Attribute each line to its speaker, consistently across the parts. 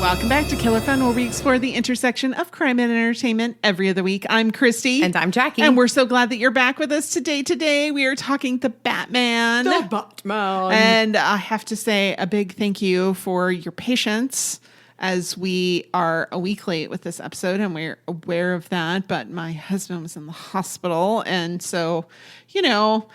Speaker 1: Welcome back to Killer Fun, where we explore the intersection of crime and entertainment every other week. I'm Christy.
Speaker 2: And I'm Jackie.
Speaker 1: And we're so glad that you're back with us today. Today, we are talking The Batman.
Speaker 2: The Batman.
Speaker 1: And I have to say a big thank you for your patience, as we are a week late with this episode, and we're aware of that. But my husband was in the hospital, and so, you know,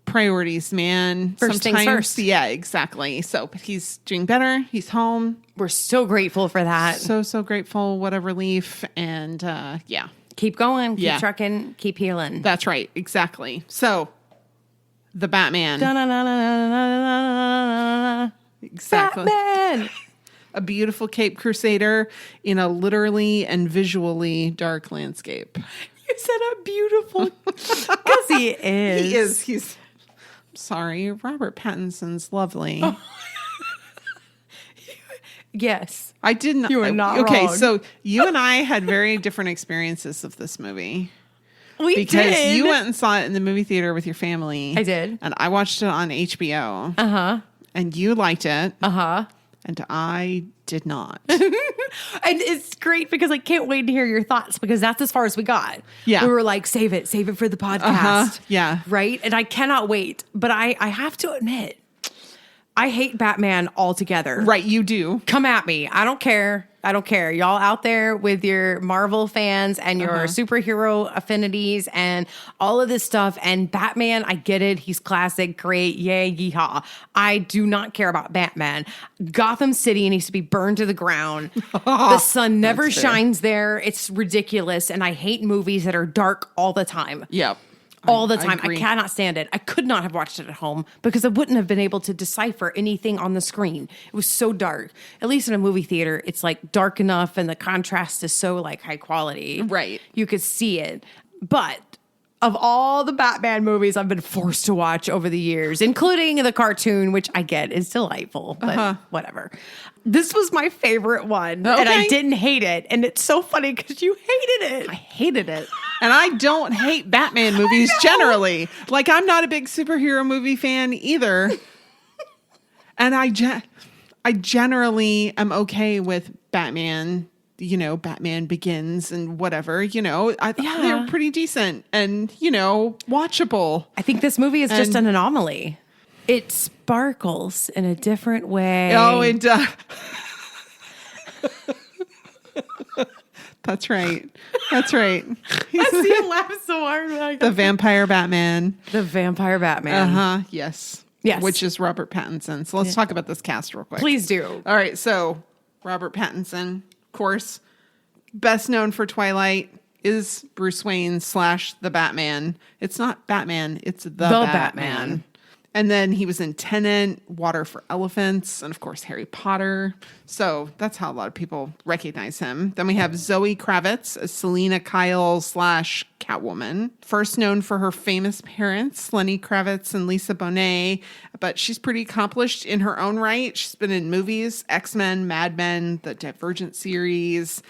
Speaker 1: priorities, man.
Speaker 2: First things first.
Speaker 1: Yeah, exactly. So, but he's doing better. He's home.
Speaker 2: We're so grateful for that.
Speaker 1: So grateful. What a relief. And yeah.
Speaker 2: Keep going. Keep trucking. Keep healing.
Speaker 1: That's right. Exactly. So, The Batman. Exactly.
Speaker 2: Batman!
Speaker 1: A beautiful Cape Crusader in a literally and visually dark landscape.
Speaker 2: You said a beautiful, because he is.
Speaker 1: He is. He's, sorry, Robert Pattinson's lovely.
Speaker 2: Oh. Yes.
Speaker 1: I didn't.
Speaker 2: You are not
Speaker 1: okay,
Speaker 2: wrong.
Speaker 1: so you and I had very different experiences of this movie.
Speaker 2: Because
Speaker 1: you went and saw it in the movie theater with your family.
Speaker 2: I did.
Speaker 1: And I watched it on HBO.
Speaker 2: Uh-huh.
Speaker 1: And you liked it.
Speaker 2: Uh-huh.
Speaker 1: And I did not.
Speaker 2: And it's great because I can't wait to hear your thoughts, because that's as far as we got.
Speaker 1: Yeah.
Speaker 2: We were like, save it for the podcast.
Speaker 1: Uh-huh. Yeah.
Speaker 2: Right? And I cannot wait. But I have to admit, I hate Batman altogether.
Speaker 1: Right, you do.
Speaker 2: Come at me. I don't care. Y'all out there with your Marvel fans and your superhero affinities and all of this stuff. And Batman, I get it. He's classic. Great. Yay, yeehaw. I do not care about Batman. Gotham City needs to be burned to the ground. The sun never shines there. It's ridiculous. And I hate movies that are dark all the time.
Speaker 1: Yep.
Speaker 2: All the time.
Speaker 1: I
Speaker 2: I cannot stand it. I could not have watched it at home because I wouldn't have been able to decipher anything on the screen. It was so dark. At least in a movie theater, it's like dark enough and the contrast is so like high quality.
Speaker 1: Right.
Speaker 2: You could see it. But of all the Batman movies I've been forced to watch over the years, including the cartoon, which I get is delightful, but whatever. This was my favorite one, and I didn't hate it. And it's so funny because you hated it.
Speaker 1: I hated it. And I don't hate Batman movies generally. Like, I'm not a big superhero movie fan either. And I generally am okay with Batman, you know, Batman Begins and whatever, you know. I thought they were pretty decent and, you know, watchable.
Speaker 2: I think this movie is just an anomaly. It sparkles in a different way.
Speaker 1: Oh, it does. That's right. That's right.
Speaker 2: I see you laugh so hard.
Speaker 1: The Vampire Batman.
Speaker 2: The Vampire Batman.
Speaker 1: Yes.
Speaker 2: Yes.
Speaker 1: Which is Robert Pattinson. So let's talk about this cast real quick.
Speaker 2: Please do.
Speaker 1: All right. So Robert Pattinson, of course, best known for Twilight, is Bruce Wayne / the Batman. It's not Batman. It's the Batman. And then he was in Tenet, Water for Elephants, and of course, Harry Potter. So that's how a lot of people recognize him. Then we have Zoe Kravitz as Selena Kyle / Catwoman. First known for her famous parents, Lenny Kravitz and Lisa Bonet. But she's pretty accomplished in her own right. She's been in movies, X-Men, Mad Men, the Divergent series,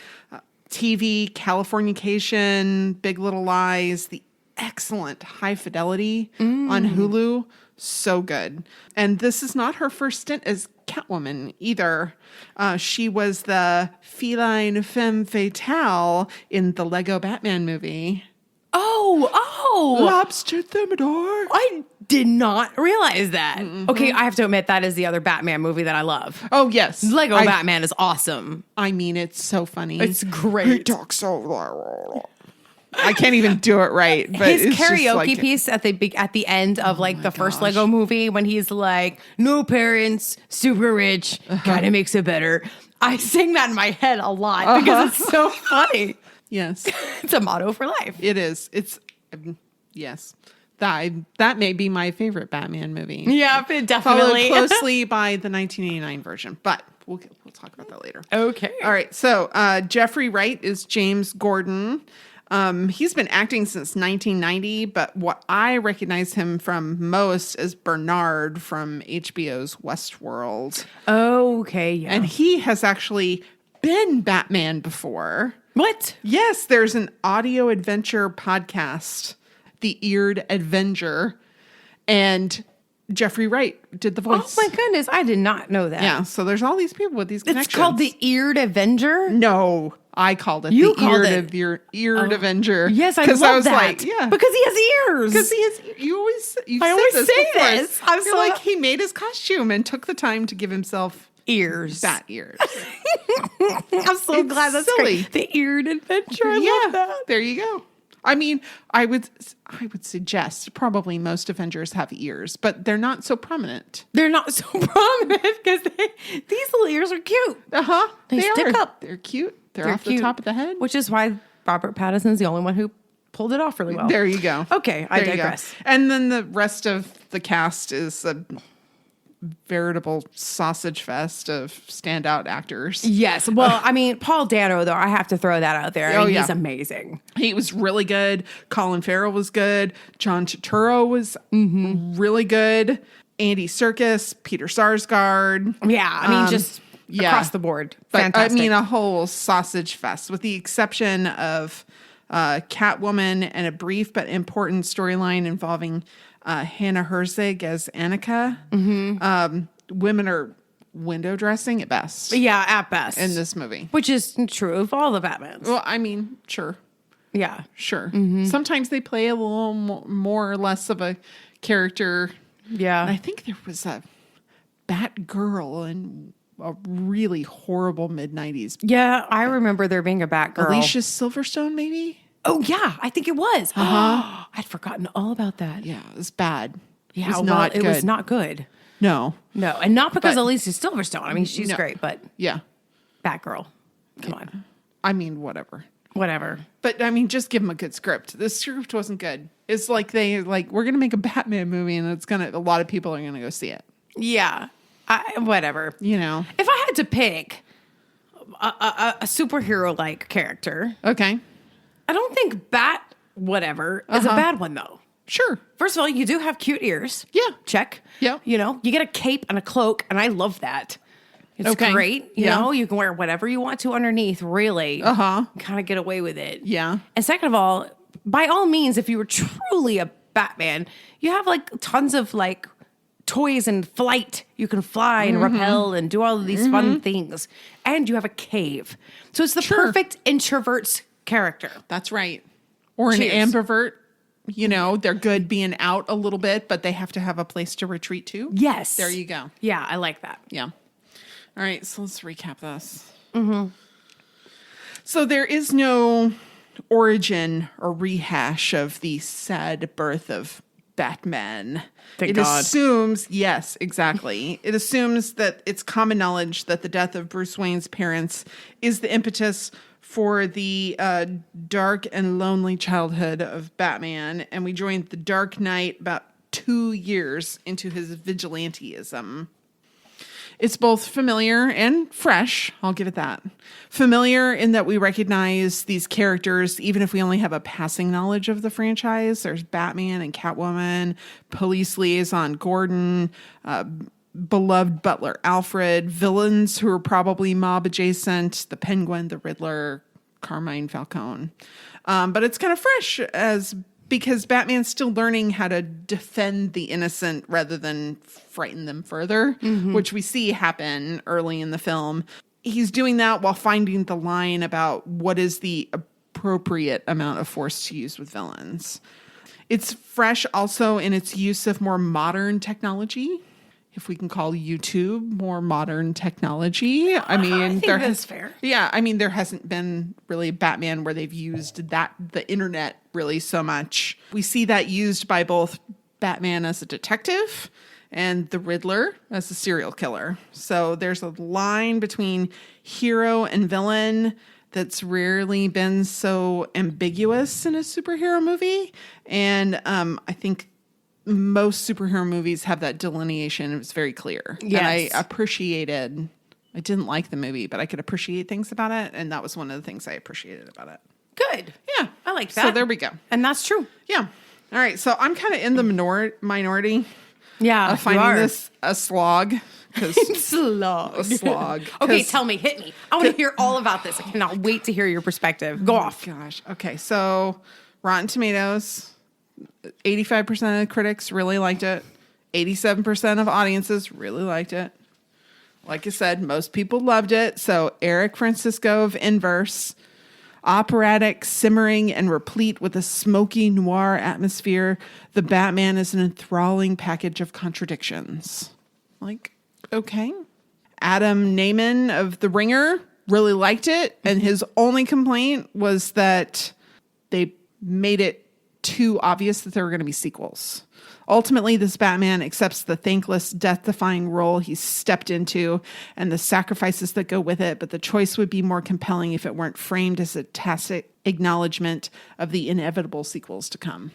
Speaker 1: TV, Californication, Big Little Lies, the excellent High Fidelity on Hulu. So good. And this is not her first stint as Catwoman either. She was the feline femme fatale in the Lego Batman movie.
Speaker 2: Oh.
Speaker 1: Lobster Thermidor.
Speaker 2: I did not realize that. Mm-hmm. Okay, I have to admit that is the other Batman movie that I love.
Speaker 1: Oh, yes.
Speaker 2: Lego Batman is awesome.
Speaker 1: I mean, it's so funny.
Speaker 2: It's great.
Speaker 1: He talks so... I can't even do it right. But
Speaker 2: his
Speaker 1: it's
Speaker 2: karaoke piece at the end of like the first Lego movie, when he's like, "No parents, super rich, kind of makes it better." I sing that in my head a lot because it's so funny.
Speaker 1: Yes,
Speaker 2: it's a motto for life.
Speaker 1: It is. It's yes. That may be my favorite Batman movie.
Speaker 2: Yeah, definitely.
Speaker 1: Followed closely by the 1989 version, but we'll talk about that later.
Speaker 2: Okay.
Speaker 1: All right. So Jeffrey Wright is James Gordon. He's been acting since 1990, but what I recognize him from most is Bernard from HBO's Westworld.
Speaker 2: Okay, yeah.
Speaker 1: And he has actually been Batman before.
Speaker 2: What?
Speaker 1: Yes, there's an audio adventure podcast, The Eared Avenger, and Jeffrey Wright did the
Speaker 2: Oh
Speaker 1: voice.
Speaker 2: my goodness, I did not know that.
Speaker 1: Yeah, so there's all these people with these connections.
Speaker 2: It's called the Eared Avenger?
Speaker 1: No, I called it
Speaker 2: You
Speaker 1: the
Speaker 2: called
Speaker 1: Eared Avenger.
Speaker 2: Yes, I love
Speaker 1: I was
Speaker 2: that.
Speaker 1: like, yeah.
Speaker 2: Because he has ears.
Speaker 1: Because he has, I
Speaker 2: I always say this. I'm
Speaker 1: You're
Speaker 2: so-
Speaker 1: like, he made his costume and took the time to give himself
Speaker 2: ears.
Speaker 1: bat ears.
Speaker 2: I'm so
Speaker 1: It's
Speaker 2: glad that's
Speaker 1: silly.
Speaker 2: great. The Eared Adventure. I love that.
Speaker 1: There you go. I mean, I would suggest probably most Avengers have ears, but they're not so prominent.
Speaker 2: They're not so prominent because these little ears are cute.
Speaker 1: Uh-huh.
Speaker 2: They stick
Speaker 1: are.
Speaker 2: up.
Speaker 1: They're cute. They're off
Speaker 2: cute.
Speaker 1: the top of the head.
Speaker 2: Which is why Robert Pattinson's the only one who pulled it off really well.
Speaker 1: There you go.
Speaker 2: Okay, I
Speaker 1: There you go.
Speaker 2: digress.
Speaker 1: And then the rest of the cast is a veritable sausage fest of standout actors.
Speaker 2: Yes. Well, I mean, Paul Dano, though, I have to throw that out there. I mean,
Speaker 1: yeah.
Speaker 2: He's amazing.
Speaker 1: He was really good. Colin Farrell was good. John Turturro was really good. Andy Serkis, Peter Sarsgaard.
Speaker 2: Yeah. I mean, just across the board.
Speaker 1: But,
Speaker 2: Fantastic.
Speaker 1: I mean, a whole sausage fest, with the exception of Catwoman and a brief but important storyline involving Hannah Herzig as Annika. Women are window dressing at best
Speaker 2: yeah, at best.
Speaker 1: in this movie.
Speaker 2: Which is true of all the Batmans.
Speaker 1: Well, I mean, sure.
Speaker 2: Yeah.
Speaker 1: Sure. Sometimes they play a little more or less of a character.
Speaker 2: Yeah.
Speaker 1: And I think there was a Batgirl in a really horrible mid-90s.
Speaker 2: Yeah, I remember there being a Batgirl.
Speaker 1: Alicia Silverstone, maybe?
Speaker 2: Oh, yeah, I think it was. I'd forgotten all about that.
Speaker 1: Yeah, it was bad.
Speaker 2: Yeah,
Speaker 1: it was
Speaker 2: well,
Speaker 1: not
Speaker 2: it
Speaker 1: good.
Speaker 2: was not good.
Speaker 1: No.
Speaker 2: No, and not because
Speaker 1: But-
Speaker 2: Alicia Silverstone. I mean, she's
Speaker 1: No.
Speaker 2: great, but
Speaker 1: Yeah.
Speaker 2: Batgirl. Come on.
Speaker 1: I mean, whatever.
Speaker 2: Whatever.
Speaker 1: But I mean, just give them a good script. The script wasn't good. It's like we're going to make a Batman movie, and a lot of people are going to go see it.
Speaker 2: Yeah. Whatever.
Speaker 1: You know?
Speaker 2: If I had to pick a superhero-like character,
Speaker 1: Okay.
Speaker 2: I don't think whatever is a bad one, though.
Speaker 1: Sure.
Speaker 2: First of all, you do have cute ears.
Speaker 1: Yeah.
Speaker 2: Check.
Speaker 1: Yeah.
Speaker 2: You know, you get a cape and a cloak, and I love that. It's
Speaker 1: Okay.
Speaker 2: great. You
Speaker 1: Yeah.
Speaker 2: know, you can wear whatever you want to underneath, really. Kind of get away with it.
Speaker 1: Yeah.
Speaker 2: And second of all, by all means, if you were truly a Batman, you have like tons of like toys and flight. You can fly and rappel and do all of these fun things. And you have a cave. So it's the perfect introvert's character.
Speaker 1: That's right. Or an
Speaker 2: Cheers.
Speaker 1: ambivert. You know, they're good being out a little bit, but they have to have a place to retreat to.
Speaker 2: Yes.
Speaker 1: There you go.
Speaker 2: Yeah, I like that.
Speaker 1: Yeah. All right, so let's recap this. So there is no origin or rehash of the sad birth of Batman.
Speaker 2: Thank
Speaker 1: it
Speaker 2: God.
Speaker 1: assumes, yes, exactly. It assumes that it's common knowledge that the death of Bruce Wayne's parents is the impetus for the dark and lonely childhood of Batman. And we joined the Dark Knight about 2 years into his vigilantism. It's both familiar and fresh. I'll give it that. Familiar in that we recognize these characters, even if we only have a passing knowledge of the franchise. There's Batman and Catwoman, police liaison Gordon, beloved butler Alfred, villains who are probably mob adjacent, the Penguin, the Riddler, Carmine Falcone. But it's kind of fresh because Batman's still learning how to defend the innocent rather than frighten them further, which we see happen early in the film. He's doing that while finding the line about what is the appropriate amount of force to use with villains. It's fresh also in its use of more modern technology, if we can call YouTube more modern technology. I mean,
Speaker 2: I think that's fair.
Speaker 1: Yeah, I mean, there hasn't been really a Batman where they've used the internet really so much. We see that used by both Batman as a detective and the Riddler as a serial killer. So there's a line between hero and villain that's rarely been so ambiguous in a superhero movie. And I think most superhero movies have that delineation. It was very clear.
Speaker 2: Yes.
Speaker 1: And I didn't like the movie, but I could appreciate things about it. And that was one of the things I appreciated about it.
Speaker 2: Good.
Speaker 1: Yeah.
Speaker 2: I like that.
Speaker 1: So there we go.
Speaker 2: And that's true.
Speaker 1: Yeah. All right. So I'm kind of in the minority
Speaker 2: Yeah.
Speaker 1: of finding this a slog.
Speaker 2: slog.
Speaker 1: A slog.
Speaker 2: Okay,
Speaker 1: 'Cause-
Speaker 2: tell me, hit me. I want to hear all about this. I cannot wait to hear your perspective. Go off.
Speaker 1: Gosh. Okay. So Rotten Tomatoes, 85% of the critics really liked it. 87% of audiences really liked it. Like I said, most people loved it. So Eric Francisco of Inverse, operatic, simmering, and replete with a smoky noir atmosphere, The Batman is an enthralling package of contradictions. Like, okay. Adam Naiman of The Ringer really liked it, and his only complaint was that they made it too obvious that there were going to be sequels. Ultimately, this Batman accepts the thankless, death-defying role he's stepped into and the sacrifices that go with it, but the choice would be more compelling if it weren't framed as a tacit acknowledgement of the inevitable sequels to come.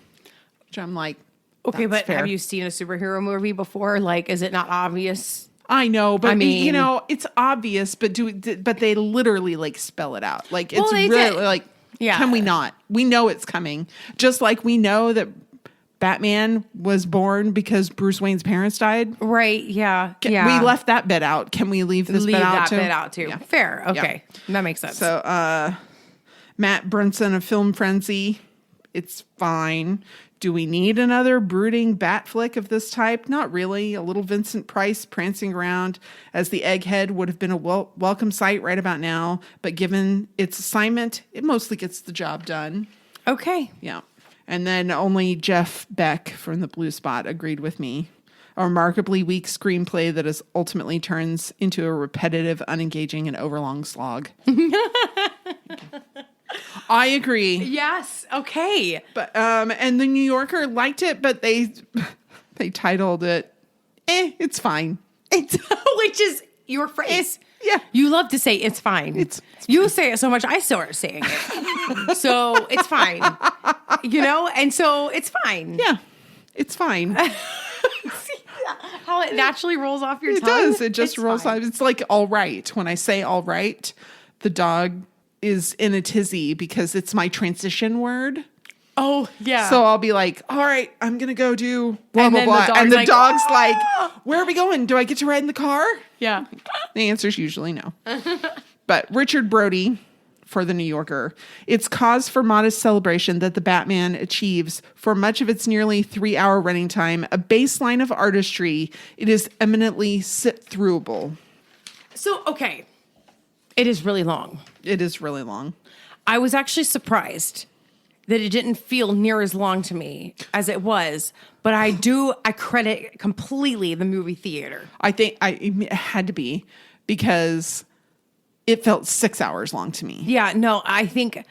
Speaker 1: Which I'm like,
Speaker 2: okay, but
Speaker 1: fair.
Speaker 2: Have you seen a superhero movie before? Like, is it not obvious?
Speaker 1: I know, but
Speaker 2: I mean,
Speaker 1: you know, it's obvious, but but they literally like spell it out. Like, it's
Speaker 2: they
Speaker 1: really
Speaker 2: did.
Speaker 1: like,
Speaker 2: Yeah.
Speaker 1: Can we not? We know it's coming. Just like we know that Batman was born because Bruce Wayne's parents died.
Speaker 2: Right, yeah.
Speaker 1: We left that bit out. Can we leave this bit out too?
Speaker 2: Yeah. Fair, okay. Yeah. That makes sense.
Speaker 1: So, Matt Brunson of Film Frenzy, it's fine. Do we need another brooding bat flick of this type? Not really. A little Vincent Price prancing around as the egghead would have been a welcome sight right about now. But given its assignment, it mostly gets the job done.
Speaker 2: Okay.
Speaker 1: Yeah. And then only Jeff Beck from the Blue Spot agreed with me. A remarkably weak screenplay that is ultimately turns into a repetitive, unengaging, and overlong slog. I agree.
Speaker 2: Yes. Okay.
Speaker 1: But and the New Yorker liked it, but they titled it it's fine.
Speaker 2: It's which is your phrase.
Speaker 1: Yeah.
Speaker 2: You love to say it's fine.
Speaker 1: It's
Speaker 2: you say it so much I start saying it. So it's fine. You know? And so it's fine.
Speaker 1: Yeah. It's fine.
Speaker 2: How it naturally rolls off your
Speaker 1: It
Speaker 2: tongue.
Speaker 1: does. It just rolls off. It's like all right. When I say all right, the dog is in a tizzy because it's my transition word.
Speaker 2: Oh, yeah.
Speaker 1: So I'll be like, all right, I'm going to go do blah,
Speaker 2: And
Speaker 1: blah,
Speaker 2: then
Speaker 1: blah.
Speaker 2: the
Speaker 1: And the
Speaker 2: dog's
Speaker 1: dog's
Speaker 2: like,
Speaker 1: like, where are we going? Do I get to ride in the car?
Speaker 2: Yeah.
Speaker 1: The answer is usually no. But Richard Brody for the New Yorker, it's cause for modest celebration that the Batman achieves for much of its nearly 3-hour running time, a baseline of artistry. It is eminently sit-throughable.
Speaker 2: So, okay. It is really long.
Speaker 1: It is really long.
Speaker 2: I was actually surprised that it didn't feel near as long to me as it was, but I credit completely the movie theater.
Speaker 1: I think it had to be because it felt 6 hours long to me.
Speaker 2: Yeah, no, I think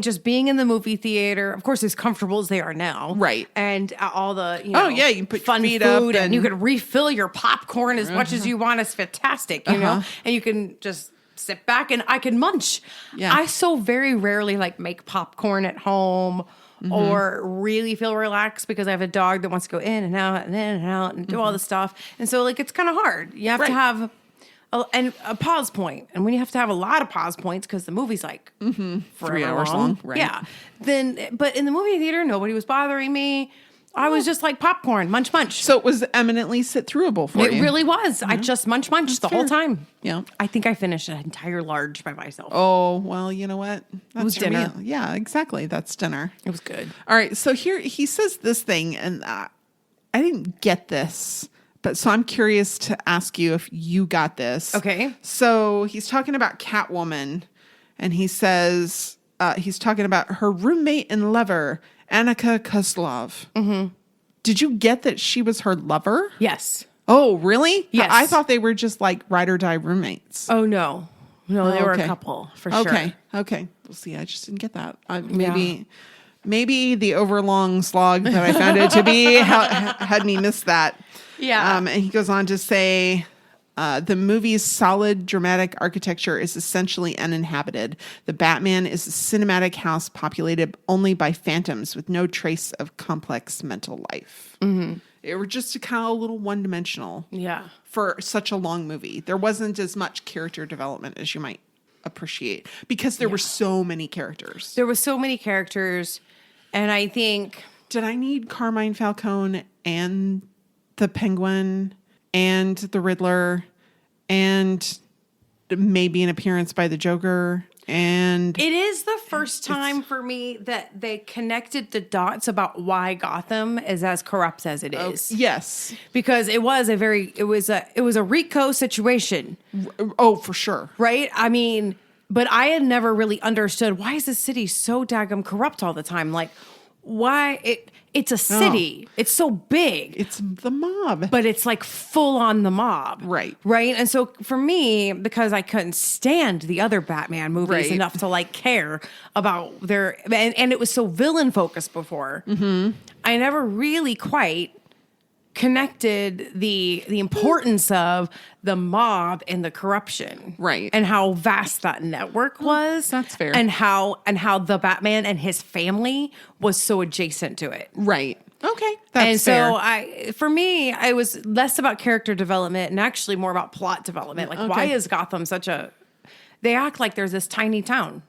Speaker 2: just being in the movie theater, of course, as comfortable as they are now,
Speaker 1: Right.
Speaker 2: And all the you know,
Speaker 1: you can put
Speaker 2: fun
Speaker 1: your feet
Speaker 2: food,
Speaker 1: up
Speaker 2: and you can refill your popcorn as much as you want. It's fantastic, you know, and you can just sit back and I can munch.
Speaker 1: Yeah.
Speaker 2: I so very rarely like make popcorn at home. Or really feel relaxed because I have a dog that wants to go in and out and in and out and do all this stuff. And so like, it's kind of hard. You have to have a pause point. And when you have to have a lot of pause points, because the movie's like
Speaker 1: 3 hours long. Right.
Speaker 2: Yeah. But in the movie theater, nobody was bothering me. I was just like popcorn, munch, munch.
Speaker 1: So it was eminently sit-throughable for you.
Speaker 2: It really was. I just munch the whole time.
Speaker 1: Yeah.
Speaker 2: I think I finished an entire large by myself.
Speaker 1: Oh, well, you know what? That's
Speaker 2: was
Speaker 1: your
Speaker 2: dinner.
Speaker 1: meal. Yeah, exactly. That's dinner.
Speaker 2: It was good.
Speaker 1: All right. So here he says this thing, and I didn't get this, but so I'm curious to ask you if you got this.
Speaker 2: Okay.
Speaker 1: So he's talking about Catwoman, and he says he's talking about her roommate and lover, Annika Kozlov. Mm-hmm. Did you get that she was her lover?
Speaker 2: Yes.
Speaker 1: Oh, really?
Speaker 2: Yes.
Speaker 1: I thought they were just like ride or die roommates.
Speaker 2: Oh, no. No, they were
Speaker 1: okay.
Speaker 2: a couple for sure.
Speaker 1: Okay. Well, see, I just didn't get that. Maybe the overlong slog that I found it to be had me miss that.
Speaker 2: Yeah.
Speaker 1: And he goes on to say, the movie's solid dramatic architecture is essentially uninhabited. The Batman is a cinematic house populated only by phantoms with no trace of complex mental life. Mm-hmm. It were just a kind of a little one-dimensional.
Speaker 2: Yeah.
Speaker 1: For such a long movie. There wasn't as much character development as you might appreciate because there were so many characters.
Speaker 2: There were so many characters, and I think...
Speaker 1: Did I need Carmine Falcone and the Penguin and the Riddler and maybe an appearance by the Joker And
Speaker 2: it is the first time for me that they connected the dots about why Gotham is as corrupt as it is.
Speaker 1: Yes.
Speaker 2: Because it was a RICO situation.
Speaker 1: Oh, for sure.
Speaker 2: Right? I mean, but I had never really understood, why is the city so daggum corrupt all the time? Like, why it's a city. Oh. It's so big.
Speaker 1: It's the mob.
Speaker 2: But it's like full on the mob.
Speaker 1: Right.
Speaker 2: Right. And so for me, because I couldn't stand the other Batman movies enough to like care about their, and it was so villain focused before, I never really quite connected the importance of the mob and the corruption,
Speaker 1: right,
Speaker 2: and how vast that network was.
Speaker 1: That's fair.
Speaker 2: And how the Batman and his family was so adjacent to it,
Speaker 1: right. Okay, that's
Speaker 2: and
Speaker 1: fair.
Speaker 2: So for me, I was less about character development and actually more about plot development. Like, why is Gotham such a? They act like there's this tiny town.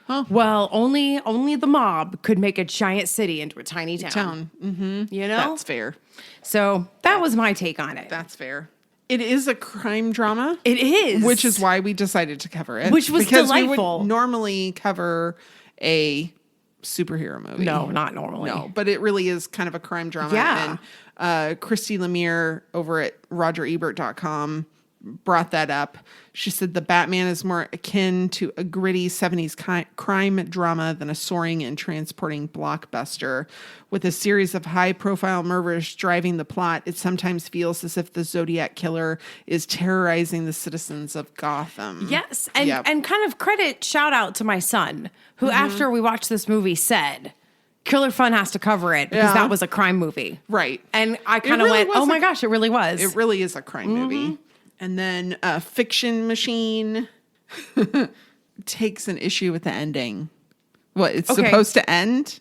Speaker 2: Huh. Well, only the mob could make a giant city into a tiny town.
Speaker 1: Mm-hmm.
Speaker 2: You know,
Speaker 1: that's fair.
Speaker 2: So that was my take on it.
Speaker 1: That's fair. It is a crime drama.
Speaker 2: It is.
Speaker 1: Which is why we decided to cover it.
Speaker 2: Which was
Speaker 1: because
Speaker 2: delightful.
Speaker 1: We would normally cover a superhero movie.
Speaker 2: No, not normally.
Speaker 1: No, but it really is kind of a crime drama.
Speaker 2: Yeah.
Speaker 1: And Christy Lemire over at RogerEbert.com brought that up. She said the Batman is more akin to a gritty 70s crime drama than a soaring and transporting blockbuster. With a series of high-profile murders driving the plot, it sometimes feels as if the Zodiac Killer is terrorizing the citizens of Gotham.
Speaker 2: Yes, and kind of shout out to my son, who after we watched this movie said, Killer Fun has to cover it because that was a crime movie.
Speaker 1: Right.
Speaker 2: And I kind of went, oh my gosh, it really was.
Speaker 1: It really is a crime movie. And then Fiction Machine takes an issue with the ending. What, it's supposed to end?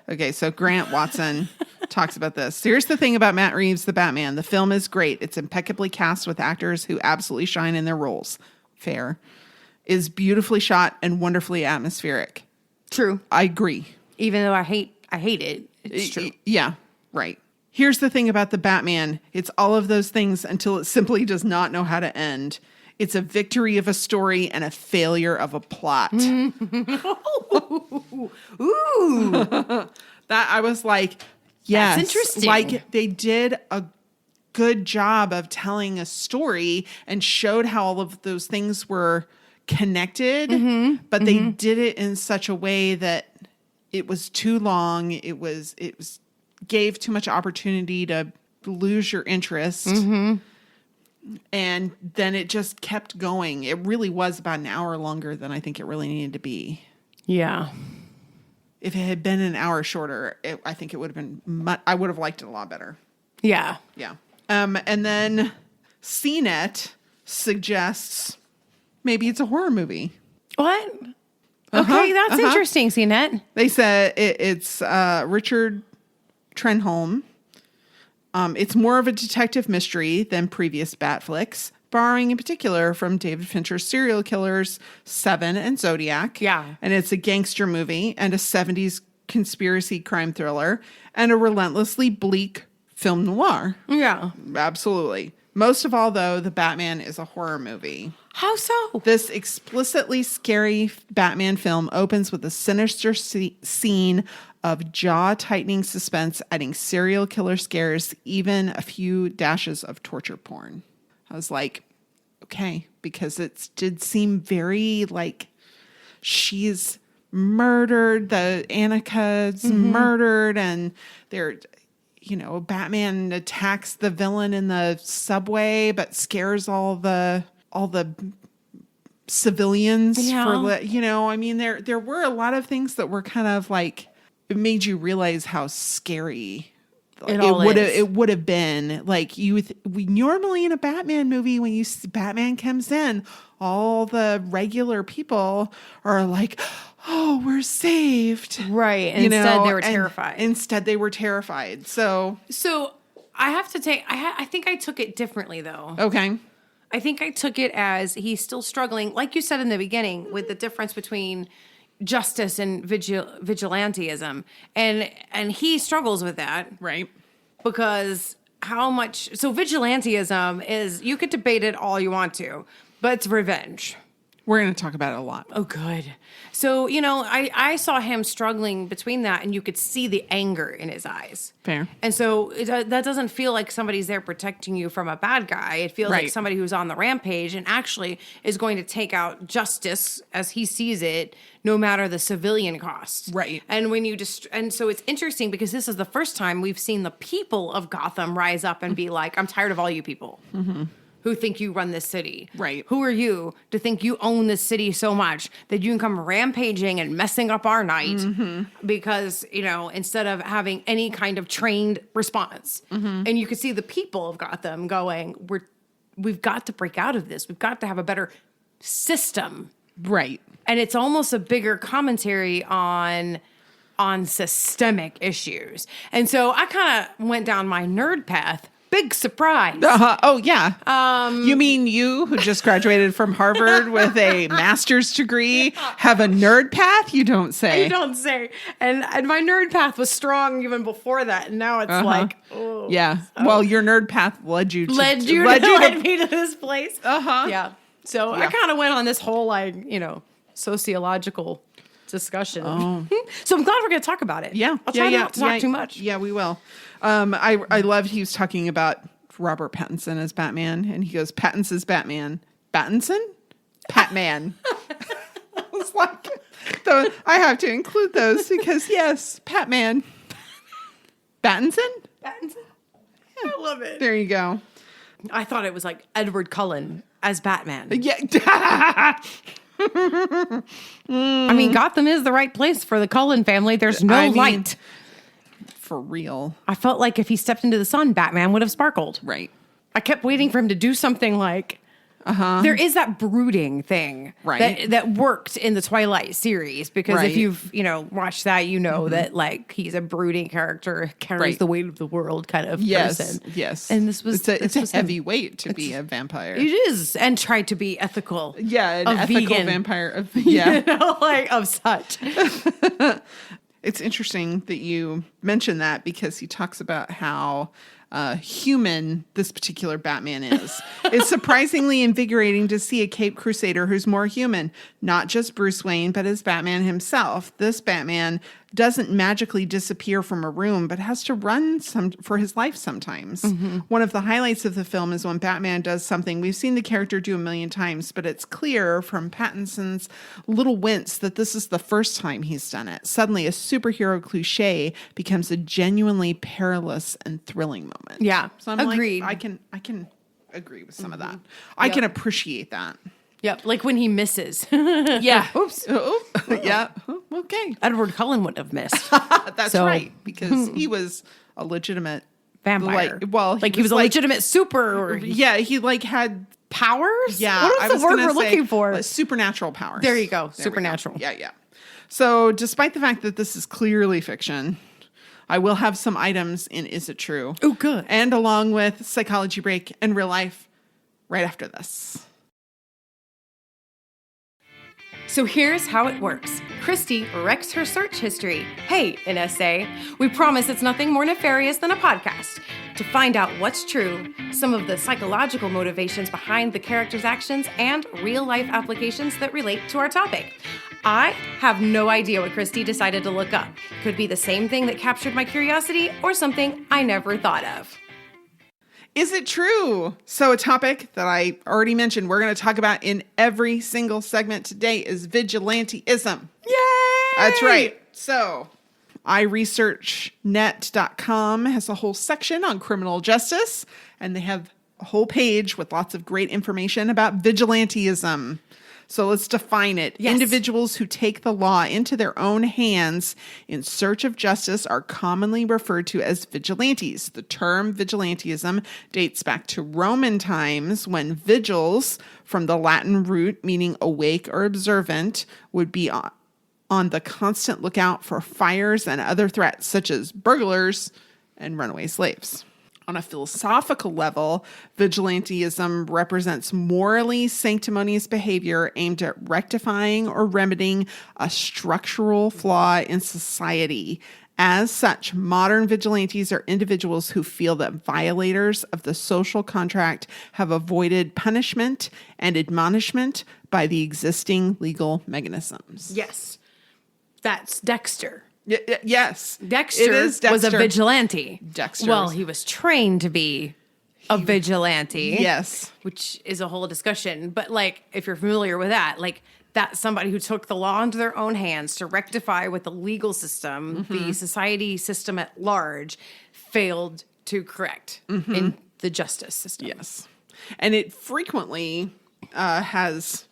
Speaker 1: Okay, so Grant Watson talks about this. Here's the thing about Matt Reeves' The Batman. The film is great. It's impeccably cast with actors who absolutely shine in their roles. Fair. Is beautifully shot and wonderfully atmospheric.
Speaker 2: True.
Speaker 1: I agree.
Speaker 2: Even though I hate it. It's true.
Speaker 1: Yeah, right. Here's the thing about the Batman. It's all of those things until it simply does not know how to end. It's a victory of a story and a failure of a plot.
Speaker 2: Ooh.
Speaker 1: That I was like, yes.
Speaker 2: That's interesting.
Speaker 1: Like they did a good job of telling a story and showed how all of those things were connected, but they did it in such a way that it was too long. It was gave too much opportunity to lose your interest. And then it just kept going. It really was about an hour longer than I think it really needed to be.
Speaker 2: Yeah.
Speaker 1: If it had been an hour shorter, I think it would have been, I would have liked it a lot better.
Speaker 2: Yeah.
Speaker 1: Yeah. And then CNET suggests maybe it's a horror movie.
Speaker 2: What? Okay, that's interesting, CNET.
Speaker 1: They said it's Richard Trenholm. It's more of a detective mystery than previous Bat flicks, borrowing in particular from David Fincher's serial killers, Seven and Zodiac.
Speaker 2: Yeah.
Speaker 1: And it's a gangster movie and a 70s conspiracy crime thriller and a relentlessly bleak film noir.
Speaker 2: Yeah.
Speaker 1: Absolutely. Most of all, though, the Batman is a horror movie.
Speaker 2: How so?
Speaker 1: This explicitly scary Batman film opens with a sinister scene of jaw-tightening suspense, adding serial killer scares, even a few dashes of torture porn. I was like, okay, because it did seem very like she's murdered, the Annika's murdered, and they're, Batman attacks the villain in the subway, but scares all the civilians.
Speaker 2: Yeah.
Speaker 1: There were a lot of things that were kind of like, it made you realize how scary it would have been. Like we normally in a Batman movie, when you see Batman comes in, all the regular people are like, oh, we're saved.
Speaker 2: Right. Instead, they were terrified.
Speaker 1: Instead, they were terrified. So
Speaker 2: I have to I think I took it differently, though.
Speaker 1: Okay.
Speaker 2: I think I took it as he's still struggling, like you said in the beginning, with the difference between justice and vigilantism. And he struggles with that.
Speaker 1: Right.
Speaker 2: Because so vigilantism is, you could debate it all you want to, but it's revenge.
Speaker 1: We're going to talk about it a lot.
Speaker 2: Oh, good. So, I saw him struggling between that, and you could see the anger in his eyes.
Speaker 1: Fair.
Speaker 2: And so that doesn't feel like somebody's there protecting you from a bad guy. It feels like somebody who's on the rampage and actually is going to take out justice as he sees it, no matter the civilian cost.
Speaker 1: Right.
Speaker 2: And and so it's interesting because this is the first time we've seen the people of Gotham rise up and be like, I'm tired of all you people. Mm-hmm. Who think you run this city.
Speaker 1: Right.
Speaker 2: Who are you to think you own this city so much that you can come rampaging and messing up our night because, instead of having any kind of trained response. Mm-hmm. And you can see the people of Gotham going, we've got to break out of this. We've got to have a better system.
Speaker 1: Right.
Speaker 2: And it's almost a bigger commentary on systemic issues. And so I kind of went down my nerd path. Big surprise.
Speaker 1: Oh, yeah. You mean you, who just graduated from Harvard with a master's degree, have a nerd path? You don't say.
Speaker 2: You don't say. And my nerd path was strong even before that. And now it's like, oh.
Speaker 1: Yeah. Well, your nerd path led me
Speaker 2: to this place.
Speaker 1: Uh-huh.
Speaker 2: Yeah. So I kind of went on this whole, sociological discussion. Oh. So I'm glad we're going to talk about it.
Speaker 1: Yeah.
Speaker 2: I'll try not to talk too much.
Speaker 1: Yeah, we will. I loved he was talking about Robert Pattinson as Batman, and he goes, Pattinson's Batman. Pattinson? Patman. I was like, I have to include those because, yes, Patman. Pattinson?
Speaker 2: Pattinson? Yeah. I love it.
Speaker 1: There you go.
Speaker 2: I thought it was like Edward Cullen as Batman.
Speaker 1: Yeah.
Speaker 2: I mean, Gotham is the right place for the Cullen family. There's no light.
Speaker 1: For real.
Speaker 2: I felt like if he stepped into the sun, Batman would have sparkled.
Speaker 1: Right.
Speaker 2: I kept waiting for him to do something like... There is that brooding thing that worked in the Twilight series because if you've watched that, that he's a brooding character, carries the weight of the world kind of person.
Speaker 1: Yes.
Speaker 2: And this was
Speaker 1: it's a heavy weight to be a vampire.
Speaker 2: It is, and try to be ethical.
Speaker 1: Yeah, an ethical vegan. Vampire.
Speaker 2: Of such.
Speaker 1: It's interesting that you mentioned that because he talks about how human this particular Batman is. It's surprisingly invigorating to see a Caped Crusader who's more human, not just Bruce Wayne, but as Batman himself. This Batman doesn't magically disappear from a room, but has to run for his life sometimes. Mm-hmm. One of the highlights of the film is when Batman does something we've seen the character do a million times, but it's clear from Pattinson's little wince that this is the first time he's done it. Suddenly, a superhero cliche becomes a genuinely perilous and thrilling moment.
Speaker 2: Yeah,
Speaker 1: so I'm
Speaker 2: agreed.
Speaker 1: I can agree with some of that. I can appreciate that.
Speaker 2: Yep, like when he misses.
Speaker 1: Yeah.
Speaker 2: Oops.
Speaker 1: Yeah. Okay.
Speaker 2: Edward Cullen wouldn't have missed.
Speaker 1: That's right, because he was a legitimate
Speaker 2: vampire.
Speaker 1: He
Speaker 2: was a legitimate super.
Speaker 1: Yeah, he had
Speaker 2: powers.
Speaker 1: Yeah,
Speaker 2: what was the word we're looking for?
Speaker 1: Supernatural powers.
Speaker 2: There you go. Supernatural.
Speaker 1: Yeah. So, despite the fact that this is clearly fiction, I will have some items in Is It True?
Speaker 2: Oh, good.
Speaker 1: And along with Psychology Break and Real Life right after this.
Speaker 2: So here's how it works. Christy wrecks her search history. Hey, an essay. We promise it's nothing more nefarious than a podcast. To find out what's true, some of the psychological motivations behind the characters' actions, and real-life applications that relate to our topic. I have no idea what Christy decided to look up. Could be the same thing that captured my curiosity or something I never thought of.
Speaker 1: Is it true? So a topic that I already mentioned we're going to talk about in every single segment today is vigilanteism.
Speaker 2: Yay!
Speaker 1: That's right. So iResearchNet.com has a whole section on criminal justice, and they have a whole page with lots of great information about vigilanteism. So let's define it. Yes. Individuals who take the law into their own hands in search of justice are commonly referred to as vigilantes. The term vigilanteism dates back to Roman times when vigils, from the Latin root meaning awake or observant, would be on the constant lookout for fires and other threats such as burglars and runaway slaves. On a philosophical level, vigilanteism represents morally sanctimonious behavior aimed at rectifying or remedying a structural flaw in society As such, modern vigilantes are individuals who feel that violators of the social contract have avoided punishment and admonishment by the existing legal mechanisms.
Speaker 2: Yes. That's Dexter.
Speaker 1: Yes.
Speaker 2: Dexter was a vigilante.
Speaker 1: Dexter.
Speaker 2: Well, he was trained to be a vigilante.
Speaker 1: Yes.
Speaker 2: Which is a whole discussion. But like, if you're familiar with that, like that's somebody who took the law into their own hands to rectify what the legal system, the society system at large, failed to correct in the justice system.
Speaker 1: Yes. And it frequently has